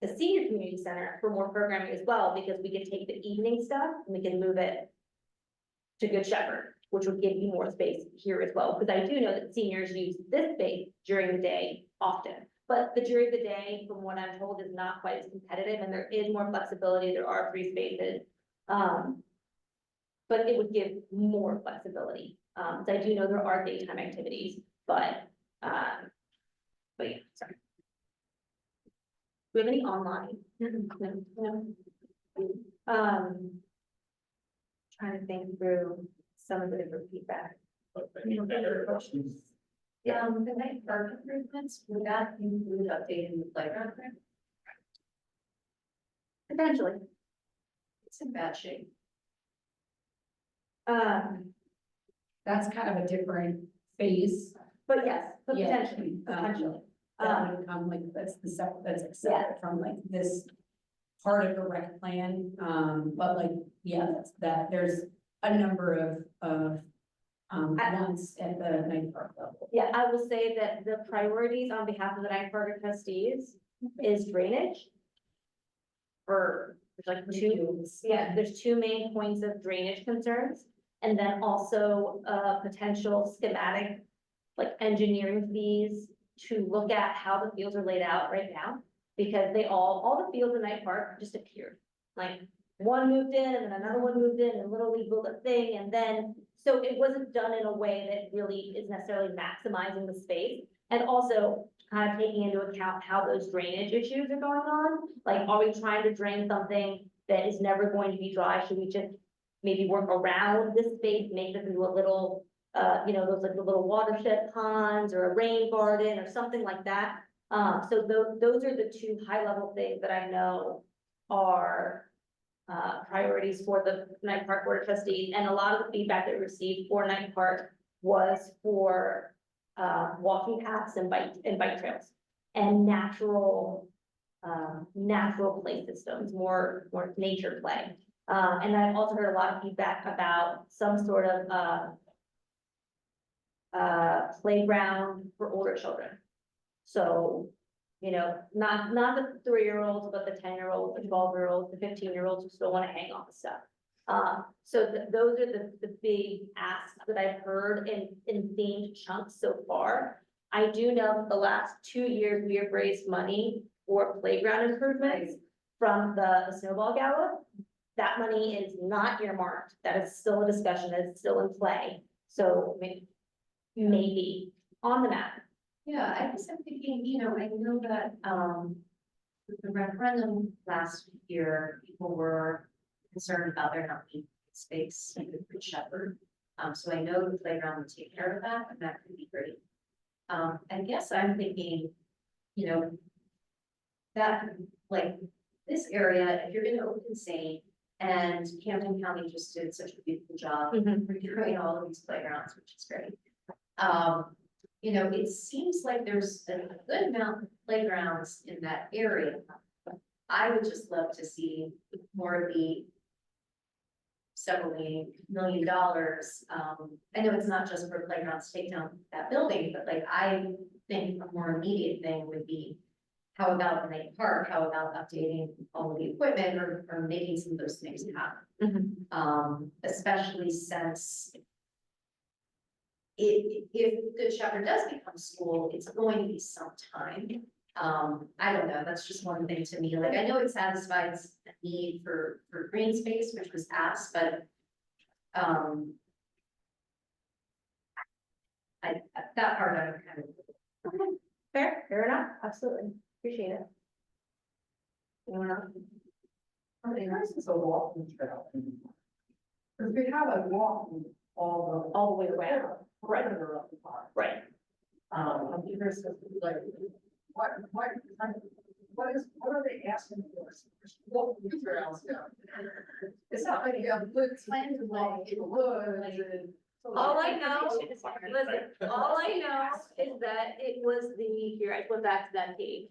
the senior community center for more programming as well, because we could take the evening stuff and we can move it to Good Shepherd, which would give you more space here as well, because I do know that seniors use this space during the day often. But the during the day, from what I'm told, is not quite as competitive, and there is more flexibility, there are 3 spaces. But it would give more flexibility, so I do know there are daytime activities, but yeah, sorry. Do we have any online? No. Trying to think through some of the different feedback. The night park improvements, would that include updating the playground? Potentially. It's in bad shape. That's kind of a different phase. but yes, but Yeah. potentially, potentially. That would come like, that's the separate, that's like separate from like this part of the rec plan, but like, yeah, that, there's a number of ones at the night park level. Yeah, I will say that the priorities on behalf of the Night Park trustees is drainage. There's like there's 2 main points of drainage concerns. And then also, potential schematic, like engineering fees to look at how the fields are laid out right now. Because all the fields in Night Park just appeared, like one moved in and then another one moved in and Little League built a thing and then, so it wasn't done in a way that really is necessarily maximizing the space. And also kind of taking into account how those drainage issues are going on, like, are we trying to drain something that is never going to be dry? Should we just maybe work around this space, make this into a little, those like the little watershed ponds or a rain garden or something like that? So those are the 2 high level things that I know are priorities for the Night Park Board of Trustees, and a lot of the feedback that we received for Night Park was for walking paths and bike trails and natural play systems, more nature play. And I've also heard a lot of feedback about some sort of playground for older children. So, not the 3-year-olds, but the 10-year-olds, the 12-year-olds, the 15-year-olds who still want to hang on to stuff. So those are the big asks that I've heard in themed chunks so far. I do know that the last 2 years we have raised money for playground improvements from the Snowball Gala. That money is not earmarked. That is still a discussion, that is still in play. So maybe on the map. Yeah, I guess I'm thinking, I know that, with the referendum last year, people were concerned about there not being space in the Good Shepherd. So I know the playground would take care of that, and that could be great. I guess I'm thinking, that, like, this area, if you're gonna open St. and Camden County just did such a beautiful job redoing all of these playgrounds, which is great. It seems like there's a good amount of playgrounds in that area. I would just love to see more of the several $1 million. I know it's not just for playgrounds to take down that building, but like, I think a more immediate thing would be, how about the Night Park? How about updating all of the equipment or making some of those things happen? Especially since if Good Shepherd does become a school, it's going to be some time. I don't know, that's just one thing to me. Like, I know it satisfies a need for green space, which was asked, but that part I'm kind of. Okay, fair enough, absolutely, appreciate it. Anyone else? This is a walking trail. Because we have a walking All the way around, right, perimeter of the park. right. I'm curious, like, what are they asking for? Walking trails down there. It's not like you have woods, land to walk in the woods and All I know, listen, all I know is that it was here, I went back to that page.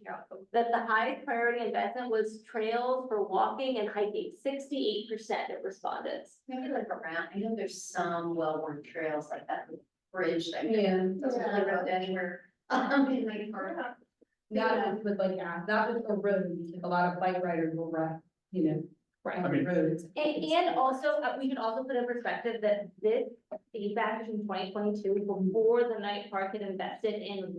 That the highest priority investment was trails for walking and hiking, 68% of respondents. Maybe like around, I know there's some well-worn trails like that bridge that Yeah. doesn't really go anywhere. In Lake Park. Not with like, not with a road, like a lot of bike riders will ride, you know, Right. on the roads. And also, we should also put in perspective that this feedback is in 2022, before the night park had invested in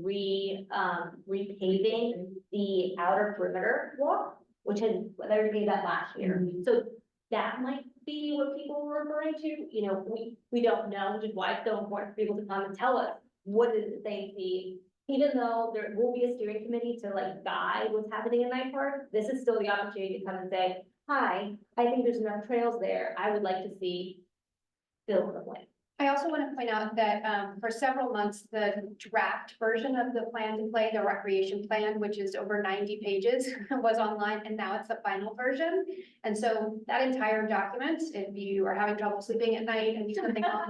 repaving the outer perimeter walk, which had, they repaved that last year. So that might be what people were referring to, you know, we don't know, which is why it's so important for people to come and tell us what is it they see. Even though there will be a steering committee to like guide what's happening in night park, this is still the opportunity to come and say, hi, I think there's enough trails there. I would like to see fill in the blank. I also want to point out that for several months, the draft version of the plan to play, the recreation plan, which is over 90 pages, was online, and now it's the final version. And so that entire document, if you are having trouble sleeping at night and you something on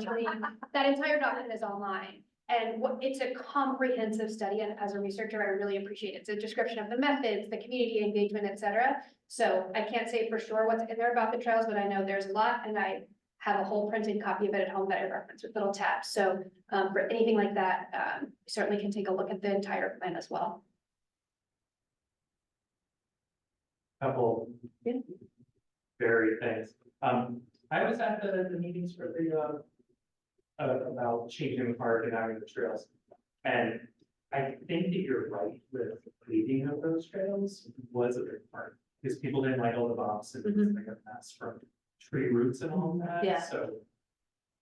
that entire document is online. And it's a comprehensive study, and as a researcher, I really appreciate it. It's a description of the methods, the community engagement, et cetera. So I can't say for sure what's in there about the trails, but I know there's a lot, and I have a whole printed copy of it at home that I reference with little tabs. So for anything like that, you certainly can take a look at the entire plan as well. Couple. Yeah. Very things. I was at the meetings for the about changing the park and having the trails. And I think that you're right with the paving of those trails was a big part, because people didn't like all the bumps and it was like a mess from tree roots and all that. Yeah. So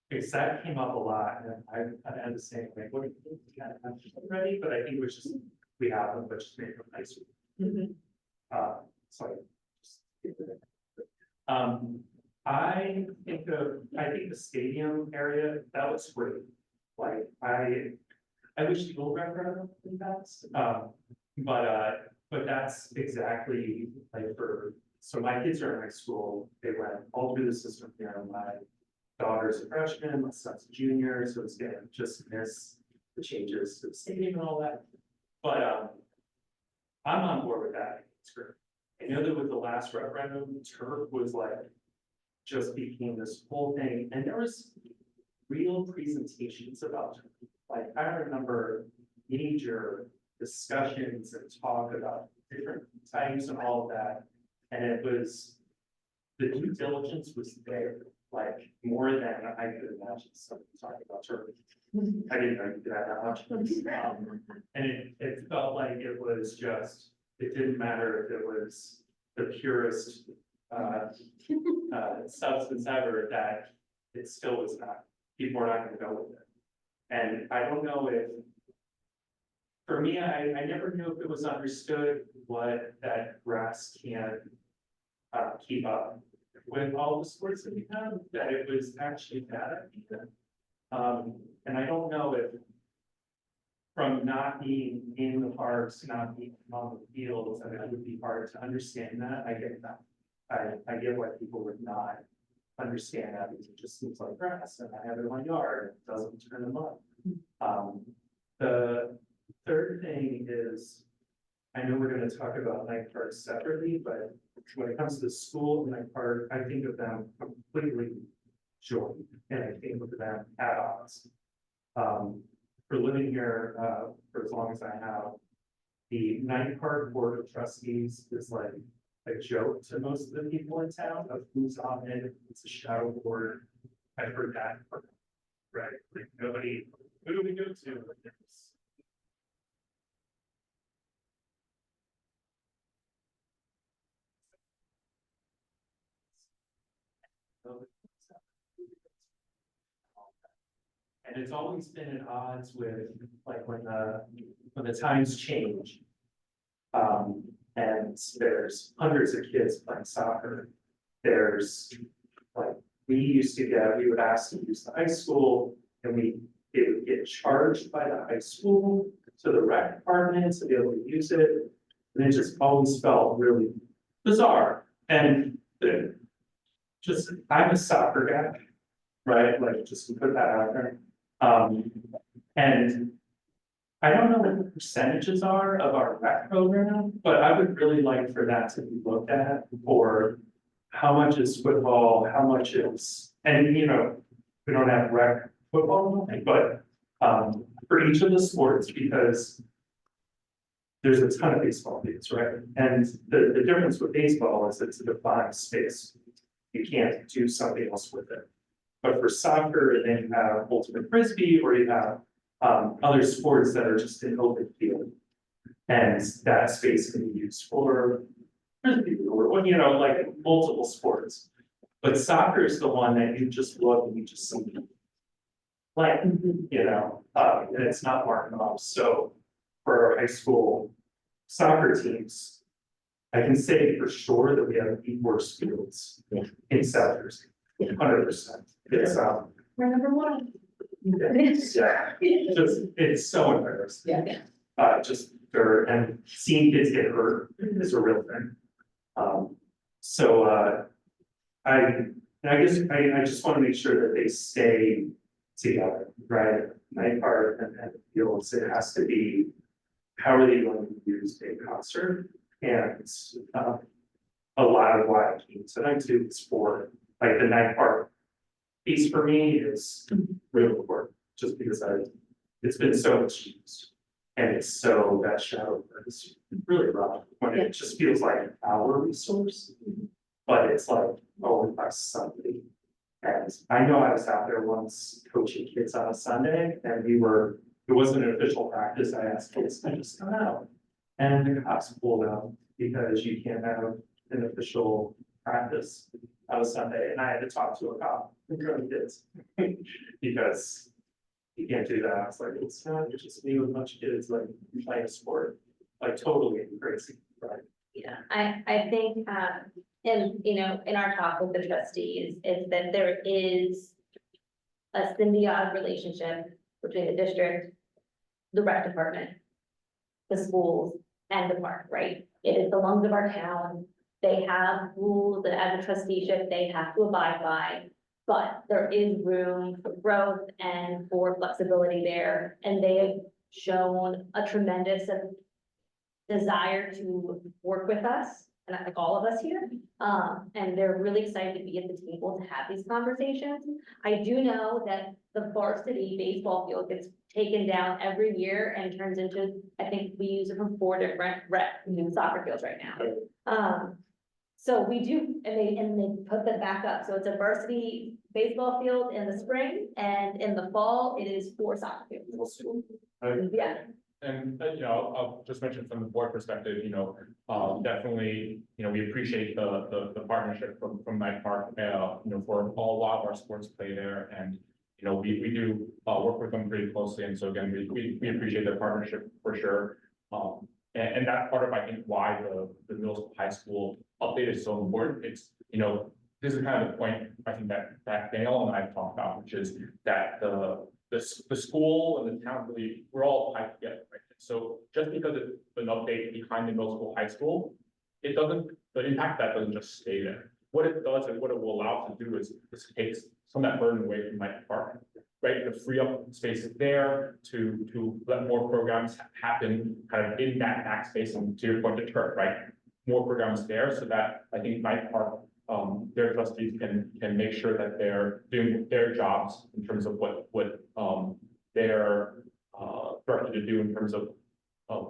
because that came up a lot, and I had the same, like, what do you think? We kind of have them ready, but I think it was just, we have them, but just make them nicer. So I think the stadium area, that looks great. Like, I wish the old referendum would pass, but that's exactly like so my kids are in high school, they went all through the system here, my daughter's a freshman, my son's a junior, so it's gonna just miss the changes to the stadium and all that. But, I'm on board with that, it's great. I know that with the last referendum, turf was like, just became this whole thing, and there was real presentations about, like, I remember major discussions and talk about different types and all of that. And it was, the due diligence was there, like, more than I could imagine somebody talking about turf. I didn't know you could have that much. And it felt like it was just, it didn't matter if it was the purest substance ever, that it still was not, people are not gonna go with it. And I don't know if, for me, I never knew if it was understood what that grass can keep up with all the sports that we have, that it was actually bad idea. And I don't know if from not being in the parks, not being on the fields, I mean, it would be hard to understand that. I get that. I get why people would not understand that, because it just seems like grass and I have it in my yard, it doesn't turn them up. The third thing is, I know we're gonna talk about night parks separately, but when it comes to school and night park, I think of them completely joined, and I think of them at odds. For living here, for as long as I have, the night park board of trustees is like a joke to most of the people in town of who's on it. It's a shadow board. I've heard that, right? Like nobody, who do we go to? And it's always been at odds with, like, when the times change. And there's hundreds of kids playing soccer. There's, like, we would ask to use the high school, and it would get charged by the high school to the rec department to be able to use it. And it just always felt really bizarre. And I'm a soccer guy. right? Like, just to put that out there. And I don't know what the percentages are of our rec program, but I would really like for that to be looked at for how much is football, how much is, and you know, we don't have rec football, but for each of the sports, because there's a ton of baseball fields, right? And the difference with baseball is it's a defined space. You can't do something else with it. But for soccer, then you have ultimate frisbee, or you have other sports that are just an open field. And that space can be used for frisbee, or, you know, like multiple sports. But soccer is the one that you just look and you just see. Like, you know, and it's not marked off. So for our high school soccer teams, I can say for sure that we have e-sports fields in South Jersey, 100%. It's We're number one. yeah, it's so embarrassing. Yeah. Just for, and seeing kids get hurt is a real thing. So I guess I just want to make sure that they stay together, right? Night part and fields, it has to be, how are they going to use a concert? And a lot of what I came tonight to is for, like, the night part piece for me is real important, just because it's been so much used. And it's so, that shadow is really rough when it just feels like our resource. But it's like owned by somebody. And I know I was out there once coaching kids on a Sunday, and it wasn't an official practice. I asked kids to just come out. And the cops pulled out because you can't have an official practice on a Sunday. And I had to talk to a cop and grown kids because you can't do that. I was like, it's not, it's just me with a bunch of kids like playing a sport, like totally crazy, right? Yeah, I think, and, you know, in our talk with the trustees, is that there is a symbiotic relationship between the district, the rec department, the schools, and the park, right? It is the lungs of our town. They have rules that as a trusteeship, they have to abide by. But there is room for growth and for flexibility there, and they have shown a tremendous desire to work with us, and I think all of us here. And they're really excited to be at the table to have these conversations. I do know that the varsity baseball field gets taken down every year and turns into, I think we use it from 4 different soccer fields right now. So we do, and they put them back up. So it's a varsity baseball field in the spring, and in the fall, it is 4 soccer fields. Yeah. And, you know, I'll just mention from the board perspective, you know, definitely, you know, we appreciate the partnership from Night Park, you know, for a lot of our sports play there. And, you know, we do work with them pretty closely. And so again, we appreciate their partnership for sure. And that's part of, I think, why the middle school, high school update is so important. It's, you know, this is kind of the point, I think, that Daniel and I have talked about, which is that the school and the town, really, we're all tied together, right? So just because it's an update behind the middle school, high school, it doesn't, the impact of that doesn't just stay there. What it does and what it will allow us to do is takes some of that burden away from Night Park, right? To free up spaces there, to let more programs happen kind of in that back space, and to your point, the turf, right? More programs there, so that I think Night Park, their trustees can make sure that they're doing their jobs in terms of what they're directed to do in terms of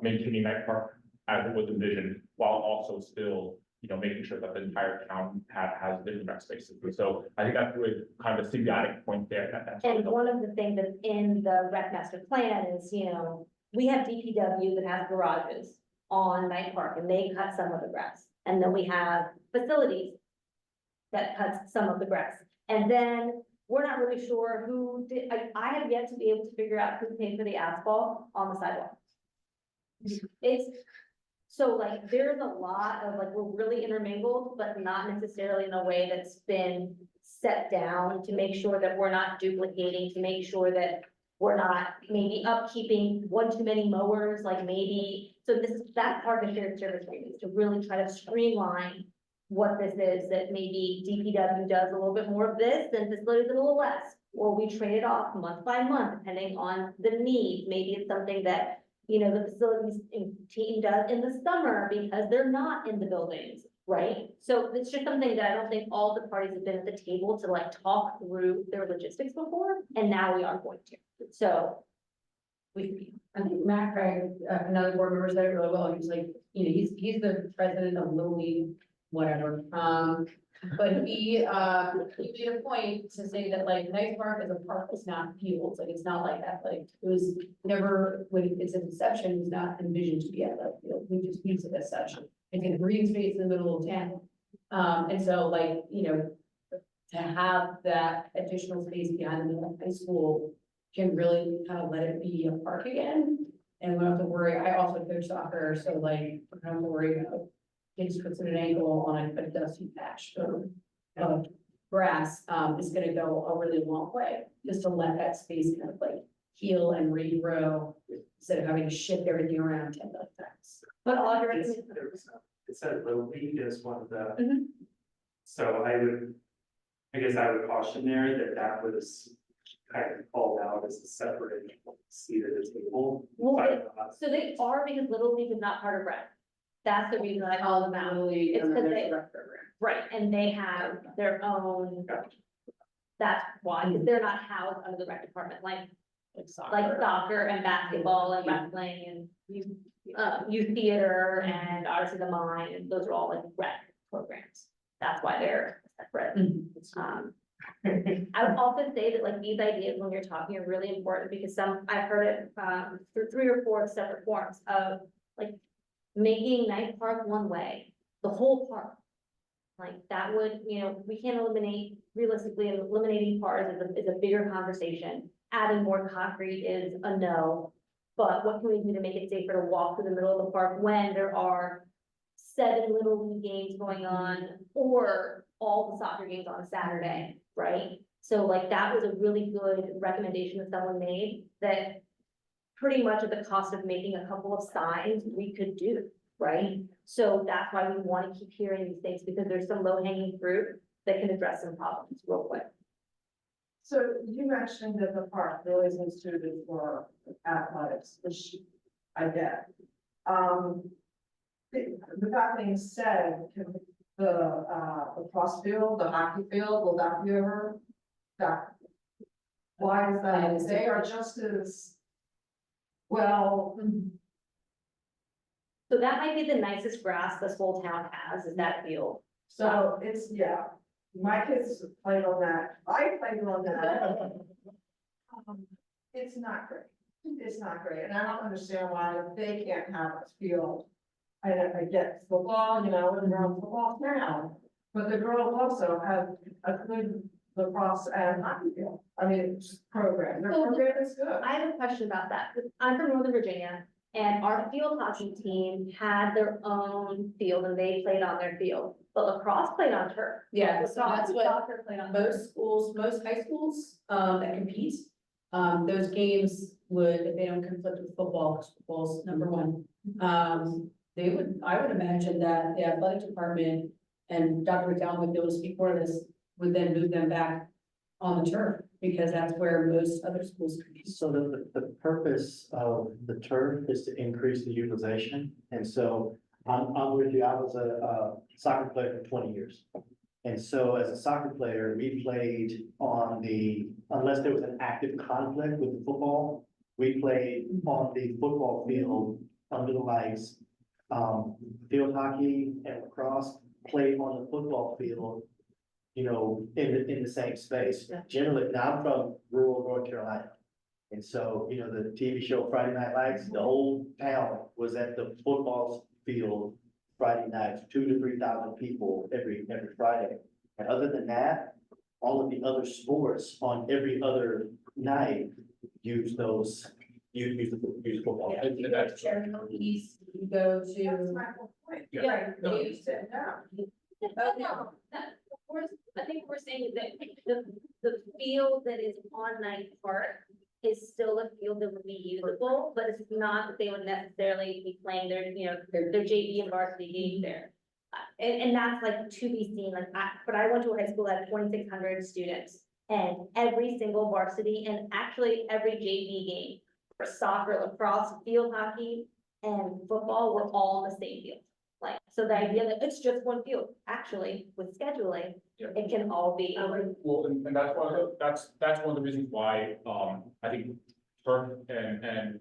maintaining Night Park as it was envisioned, while also still, you know, making sure that the entire town has different rec spaces. And so I think that's really kind of a symbiotic point there. That's And one of the things that's in the rec master plan is, you know, we have DPW that has garages on Night Park, and they cut some of the grass. And then we have facilities that cuts some of the grass. And then we're not really sure who did, I have yet to be able to figure out who paid for the asphalt on the sidewalk. It's, so like, there's a lot of, like, we're really intermingled, but not necessarily in a way that's been set down to make sure that we're not duplicating, to make sure that we're not maybe upkeeping one too many mowers, like maybe, so this is that part of shared service agreements, to really try to streamline what this is, that maybe DPW does a little bit more of this, and facilities a little less. Or we trade it off month by month, depending on the need. Maybe it's something that, you know, the facilities team does in the summer because they're not in the buildings, right? So it's just something that I don't think all the parties have been at the table to like talk through their logistics before, and now we are going to. So I think Matt Craig, another board member said it really well. He was like, you know, he's the president of Little League, whatever. But he made a point to say that like Night Park as a park is not fields, like it's not like that. Like it was never, when it's an inception, it was not envisioned to be at that field. We just use it as such. It's a green space in the middle of town. And so like, you know, to have that additional space behind the middle of high school can really kind of let it be a park again. And we don't have to worry. I also coach soccer, so like, we don't have to worry about kids twisting an ankle on a dusty patch of grass. Is gonna go a really long way, just to let that space kind of like heal and regrow instead of having to shift everything around 10 times. but all your It said Little League is one of the. Mhm. So I guess I would caution there that was kind of called out as a separate seat at the table. Well, But, so they are, because Little League is not part of rec. That's the reason that I call them out. Really, It's and then 'cause there's they- the rec program. Right, and they have their own. That's why, because they're not housed under the rec department, like soccer and basketball and wrestling and youth theater and arts of the mind, and those are all like rec programs. That's why they're separate. I would also say that like these ideas, when you're talking, are really important, because I've heard it through 3 or 4 separate forms of like making Night Park one way, the whole park. Like that would, you know, we can't eliminate, realistically, eliminating cars is a bigger conversation. Adding more concrete is a no. But what can we do to make it safer to walk through the middle of the park when there are 7 Little League games going on, or all the soccer games on a Saturday, right? So like that was a really good recommendation that someone made, that pretty much at the cost of making a couple of signs, we could do, right? So that's why we want to keep hearing these things, because there's some low hanging fruit that can address some problems real quick. So you mentioned that the park really is instituted for athletics, which I get. With that being said, can the cross field, the hockey field, will that be ever? That, why is that? They are just as well. So that might be the nicest grass this whole town has, is that field. So it's, yeah, my kids played on that, I played on that. It's not great, it's not great, and I don't understand why they can't have a field. I get football, you know, and they're on football now, but the girls also have a good lacrosse and hockey field. I mean, it's program, their program is good. I have a question about that. I'm from Northern Virginia, and our field hockey team had their own field and they played on their field, but lacrosse played on turf. Yeah, so that's what Soccer played on turf. most schools, most high schools, that compete, those games would, if they don't conflict with football, 'cause football's number one. I would imagine that the athletic department, and Dr. McDowell would be able to speak more to this, would then move them back on the turf, because that's where most other schools compete. So the purpose of the turf is to increase the utilization. And so I'm with you. I was a soccer player for 20 years. And so as a soccer player, we played on unless there was an active conflict with the football, we played on the football field under the lights. Field hockey and lacrosse played on the football field, you know, in the same space. Generally, now I'm from rural North Carolina. And so, you know, the TV show Friday Night Lights, the whole town was at the football field Friday nights, 2,000 to 3,000 people every Friday. And other than that, all of the other sports on every other night use football. Yeah, you go to Cherokee East, you go That's to. my whole point. Yeah. Right, they used it now. No, I think we're saying that the field that is on Night Park is still a field that would be usable, but it's not that they would necessarily be playing their, you know, their JV and varsity games there. and that's like to be seen, like, but I went to a high school that had 2,600 students. And every single varsity and actually every JV game for soccer, lacrosse, field hockey and football were all on the same field. Like, so the idea that it's just one field, actually with scheduling, Yeah. it can all be. Well, and that's one of the, that's one of the reasons why, I think turf and,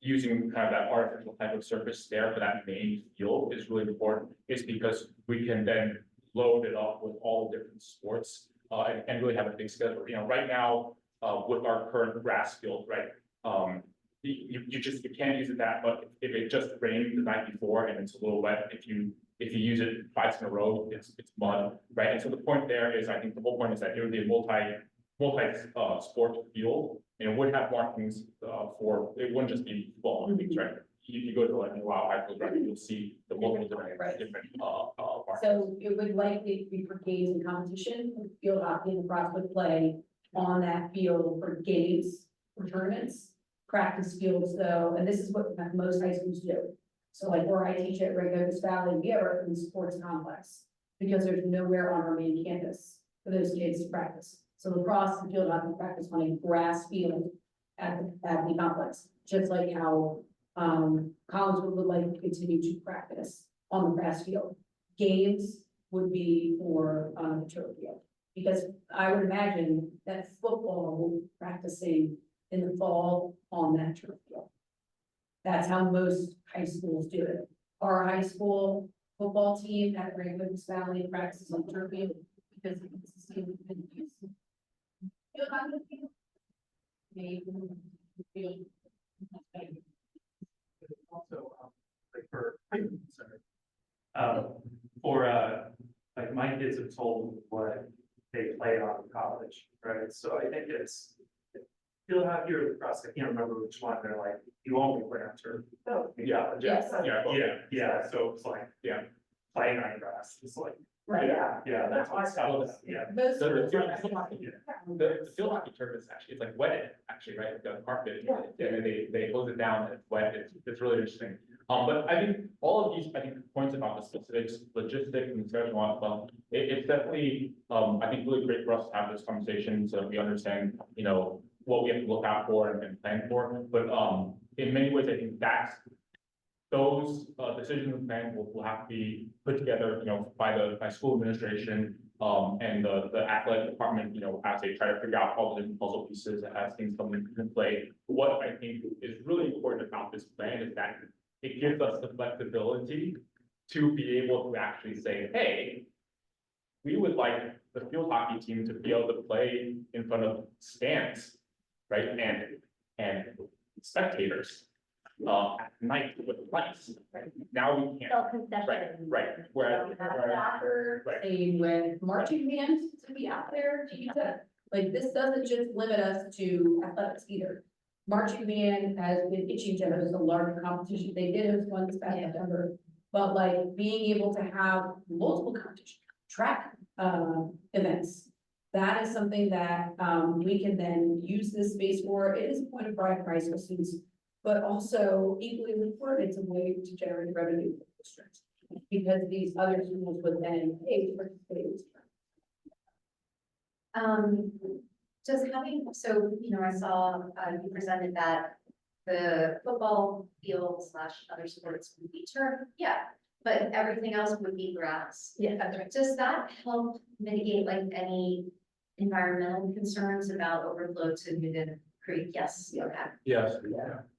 using kind of that artificial type of surface there for that main field is really important, is because we can then load it up with all the different sports, and really have a big schedule. You know, right now, with our current grass field, right? You can't use it that, but if it just rained the night before and it's a little wet, if you use it twice in a row, it's mud, right? And so the point there is, I think the whole point is that it would be a multi sport field, and it would have markings, for, it wouldn't just be football markings, right? You go to like Wow High School, right, you'll see the multiple different, Right. markings. So it would likely be for games and competition, field hockey and lacrosse would play on that field for games, for tournaments. Practice fields though, and this is what most high schools do. So like where I teach at Regos Valley, we have our own sports complex. Because there's nowhere on our main campus for those kids to practice. So lacrosse and field hockey practice on a grass field at the complex. Just like how Collinswood would like to continue to practice on the grass field. Games would be for the turf field. Because I would imagine that football will be practicing in the fall on that turf field. That's how most high schools do it. Our high school football team at Raven's Valley practices on turf field because it's the same use. Field hockey field. Maybe field. Also, like for, like my kids have told me what they play on in college, right? So I think it's, field hockey or lacrosse, I can't remember which one, they're like, you only play on turf. Oh. Yeah, Yes. yeah, so it's like, Yeah. playing on grass, it's like, Right. yeah, that's what it's called, yeah. Most The schools field are- hockey, the field hockey turf is actually, it's like wetted, actually, right, the carpet, and they hose it down, and it's wet, it's really interesting. But I think all of these, I think, points about the specifics, logistics and schedule and stuff, it's definitely, I think, really great for us to have this conversation, so that we understand, you know, what we have to look out for and plan for, but, in many ways, I think that's those decisions and plans will have to be put together, you know, by school administration, and the athletic department, you know, as they try to figure out all the different puzzle pieces as things come into play. What I think is really important about this plan is that it gives us the flexibility to be able to actually say, hey, we would like the field hockey team to be able to play in front of stands, right, and spectators. At night with lights, right? Now we can't, Self-concession. right, whereas, Soccer, right. same with marching bands to be out there to use it. Like, this doesn't just limit us to athletics either. Marching band has been itching to host a larger competition. They did host one this past September. But like being able to have multiple competition, track events. That is something that we can then use this space for. It is a point of pride for high school students. But also equally important, it's a way to generate revenue for the district. Because these other schools would then pay to participate. Just having, so, you know, I saw, you presented that the football field / other sports would be turf, yeah, but everything else would be grass. Yeah. Does that help mitigate like any environmental concerns about overflow to Newton Creek? Yes, okay. Yes,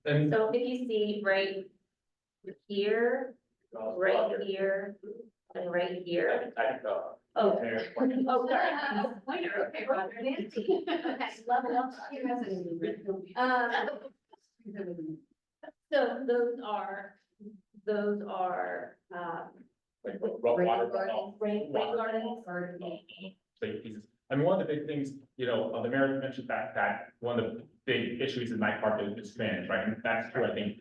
and So if you see right here, right here, and right here. Oh, oh, sorry. Pointer, okay, Roger, Nancy. Okay, level up. So those are, like water runoff, rain gardens. big pieces. I mean, one of the big things, you know, the mayor mentioned that one of the big issues in Night Park is drainage, right? And that's true, I think,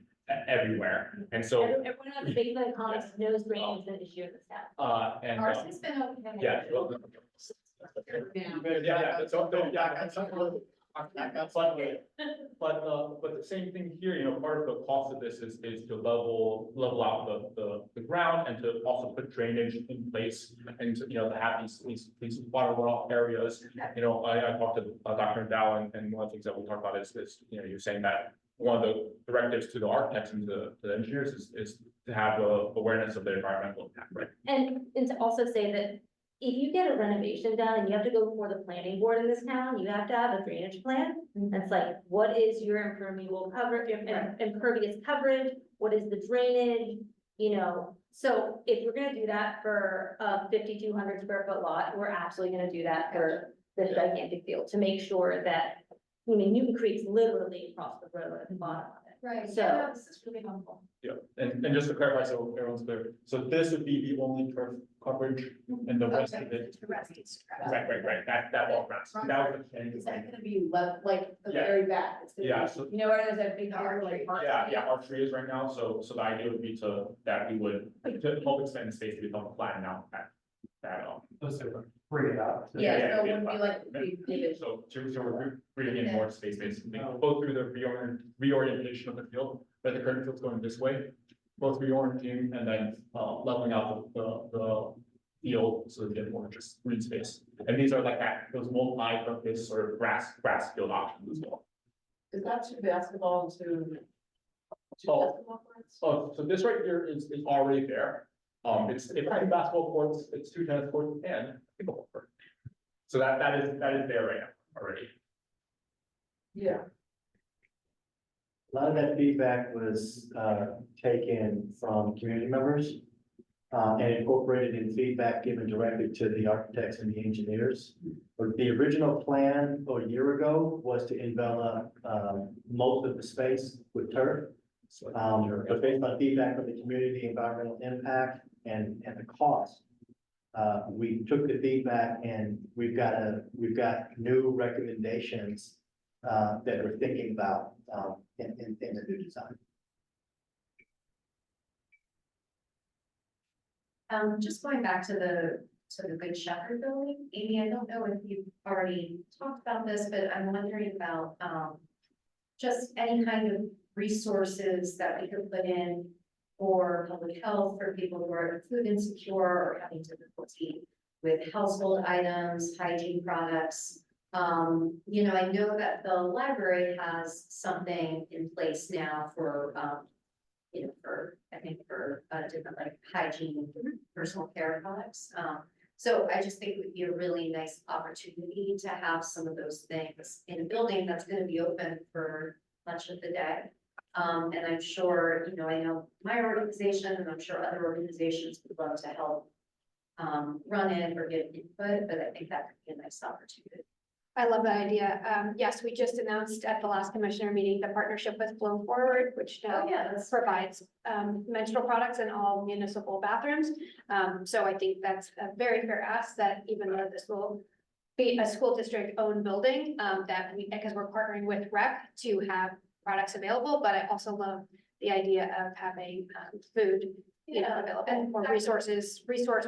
everywhere. And so, Everyone has a big iconic knows rain is an issue in this town. and, Ours has been okay. yeah. Yeah, so, yeah, that's something. But the same thing here, you know, part of the cost of this is to level out the ground and to also put drainage in place and to, you know, to have these water runoff areas. You know, I talked to Dr. Dow and one of the things that we talked about is, you know, you're saying that one of the directives to the architects and to the engineers is to have awareness of the environmental impact, right? And to also say that if you get a renovation done and you have to go before the planning board in this town, you have to have a drainage plan. That's like, what is your impermeable cover, impervious coverage? What is the drainage? You know, so if we're gonna do that for a 5,200 square foot lot, we're absolutely gonna do that for this gigantic field to make sure that, I mean, Newton Creek's literally across the road at the bottom of it. Right, So- yeah, no, this is really helpful. Yeah, and just to clarify, so everyone's clear, so this would be the only turf coverage and the rest of it. The rest is grass. Right, that all grass, that was the change. Is that gonna be left, like, the Yeah. very back? It's gonna Yeah, be- so- You know, where there's that big area like. Yeah, our tree is right now, so the idea would be that we would, to help expand the space, we help flatten out that. Bring it up. Yeah, so it wouldn't be like a big division. So we're bringing in more space basically, both through the reorientation of the field, but the current field's going this way. Both reorienting and then leveling out the field so that we get more just green space. And these are like those multi-purpose sort of grass field options as well. Is that two basketball and two? Oh. basketball courts? So this right here is already there. It's two basketball courts, it's two tennis courts and a pickleball court. So that is there right now already. Yeah. A lot of that feedback was taken from community members and incorporated in feedback given directly to the architects and the engineers. But the original plan a year ago was to envelop most of the space with turf. But based on feedback from the community, environmental impact and the cost, we took the feedback and we've got new recommendations that we're thinking about in the new design. Just going back to the Good Shepherd building, Amy, I don't know if you've already talked about this, but I'm wondering about, just any kind of resources that we could put in for public health, for people who are food insecure or having difficulty with household items, hygiene products. You know, I know that the library has something in place now for, you know, I think for different like hygiene, personal care products. So I just think it would be a really nice opportunity to have some of those things in a building that's gonna be open for much of the day. And I'm sure, you know, I know my organization and I'm sure other organizations would love to help run it or give input, but I think that could be a nice opportunity. I love that idea. Yes, we just announced at the last commissioner meeting, the partnership with Flow Forward, which now provides menstrual products in all municipal bathrooms. So I think that's a very fair ask that even though this will be a school district owned building, that we, because we're partnering with rec to have products available, but I also love the idea of having food, you know, available or resource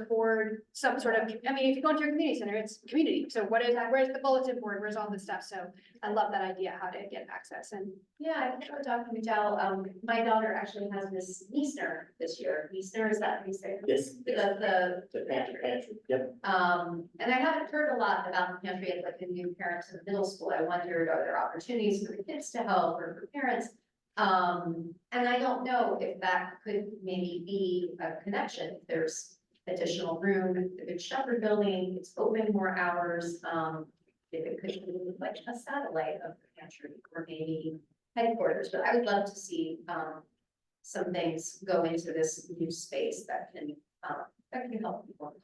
board, some sort of, I mean, if you go into your community center, it's community. So where's the bulletin board? Where's all this stuff? So I love that idea, how to get access and. Yeah, I think what Dr. McDowell, my daughter actually has this Meisner this year. Meisner, is that how you say it? Yes. The The pantry, yep. And I haven't heard a lot about the pantry as like the new parents in the middle school. I wondered, are there opportunities for the kids to help or for parents? And I don't know if that could maybe be a connection. If there's additional room, the Good Shepherd building, it's open more hours. If it could be like a satellite of the pantry or maybe headquarters, but I would love to see, some things go into this new space that can help people.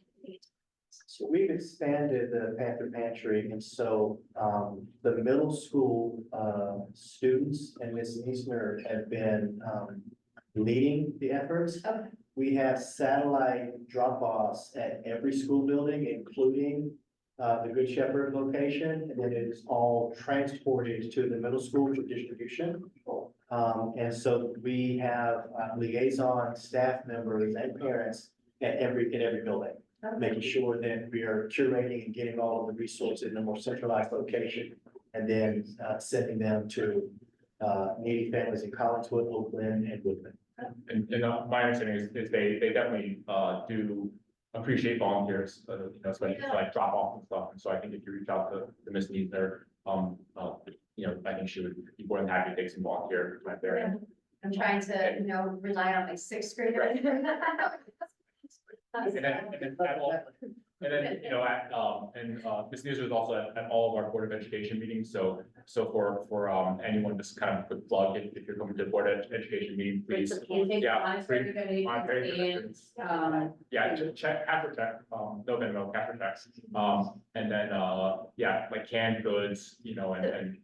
So we've expanded the Panther Pantry, and so the middle school students and Ms. Meisner have been leading the efforts. Okay. We have satellite drop-offs at every school building, including the Good Shepherd location, and then it is all transported to the middle school for distribution. And so we have liaison staff members and parents in every building, making sure that we are curating and getting all of the resources in a more centralized location and then sending them to needy families in Collinswood, Oakland, and Woodland. And my understanding is they definitely do appreciate volunteers, especially for like drop off and stuff. And so I think if you reach out to Miss Neesner, I think she would be more than happy to take some volunteer time there. I'm trying to, rely on my sixth grader. And then, Ms. News is also at all of our Board of Education meetings, so for anyone, just kind of a quick plug, if you're coming to the Board of Education meeting, please. Yeah, Monetary donations and, Yeah, check, after check, no minimum, after checks, and then, like canned goods, and.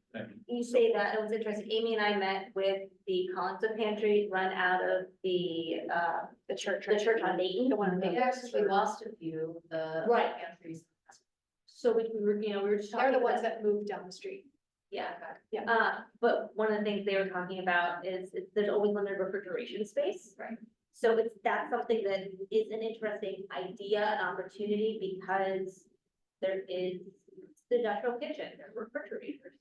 You say that, it was interesting, Amy and I met with the Collinswood Pantry, run out of the church on Dayton. The one on Dayton. Yeah, because we lost a few, the. Right. Pantries. So we were, we were just talking. They're the ones about- that moved down the street. Yeah. Yeah. But one of the things they were talking about is there's always limited refrigeration space. Right. So that's something that is an interesting idea and opportunity because there is the industrial kitchen, there are refrigerators.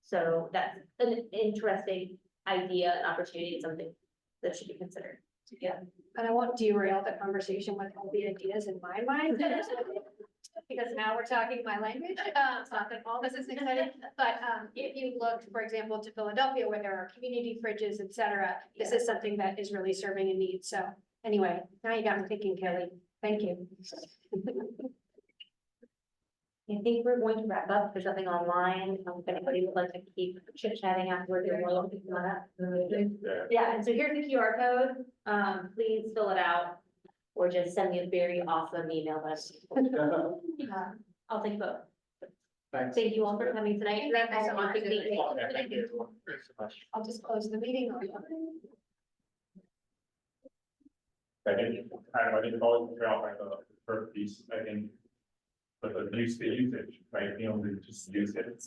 So that's an interesting idea and opportunity, something that should be considered. Yeah, and I won't derail the conversation with all the ideas in my mind. Because now we're talking my language, it's not that all this is exciting, but if you looked, for example, to Philadelphia where there are community fridges, et cetera, this is something that is really serving a need, so anyway, now you got me thinking, Kelly, thank you. I think we're going to wrap up. There's nothing online. If anybody would like to keep chit chatting afterwards, you're more welcome to come on up. Yeah, and so here's the QR code. Please fill it out or just send me a very awesome email. I'll take both. Thanks. Thank you all for coming tonight. Thank you so much. Thank you so much. I'll just close the meeting. I think it's always about like the first piece, I think. But the usage, right, just use it.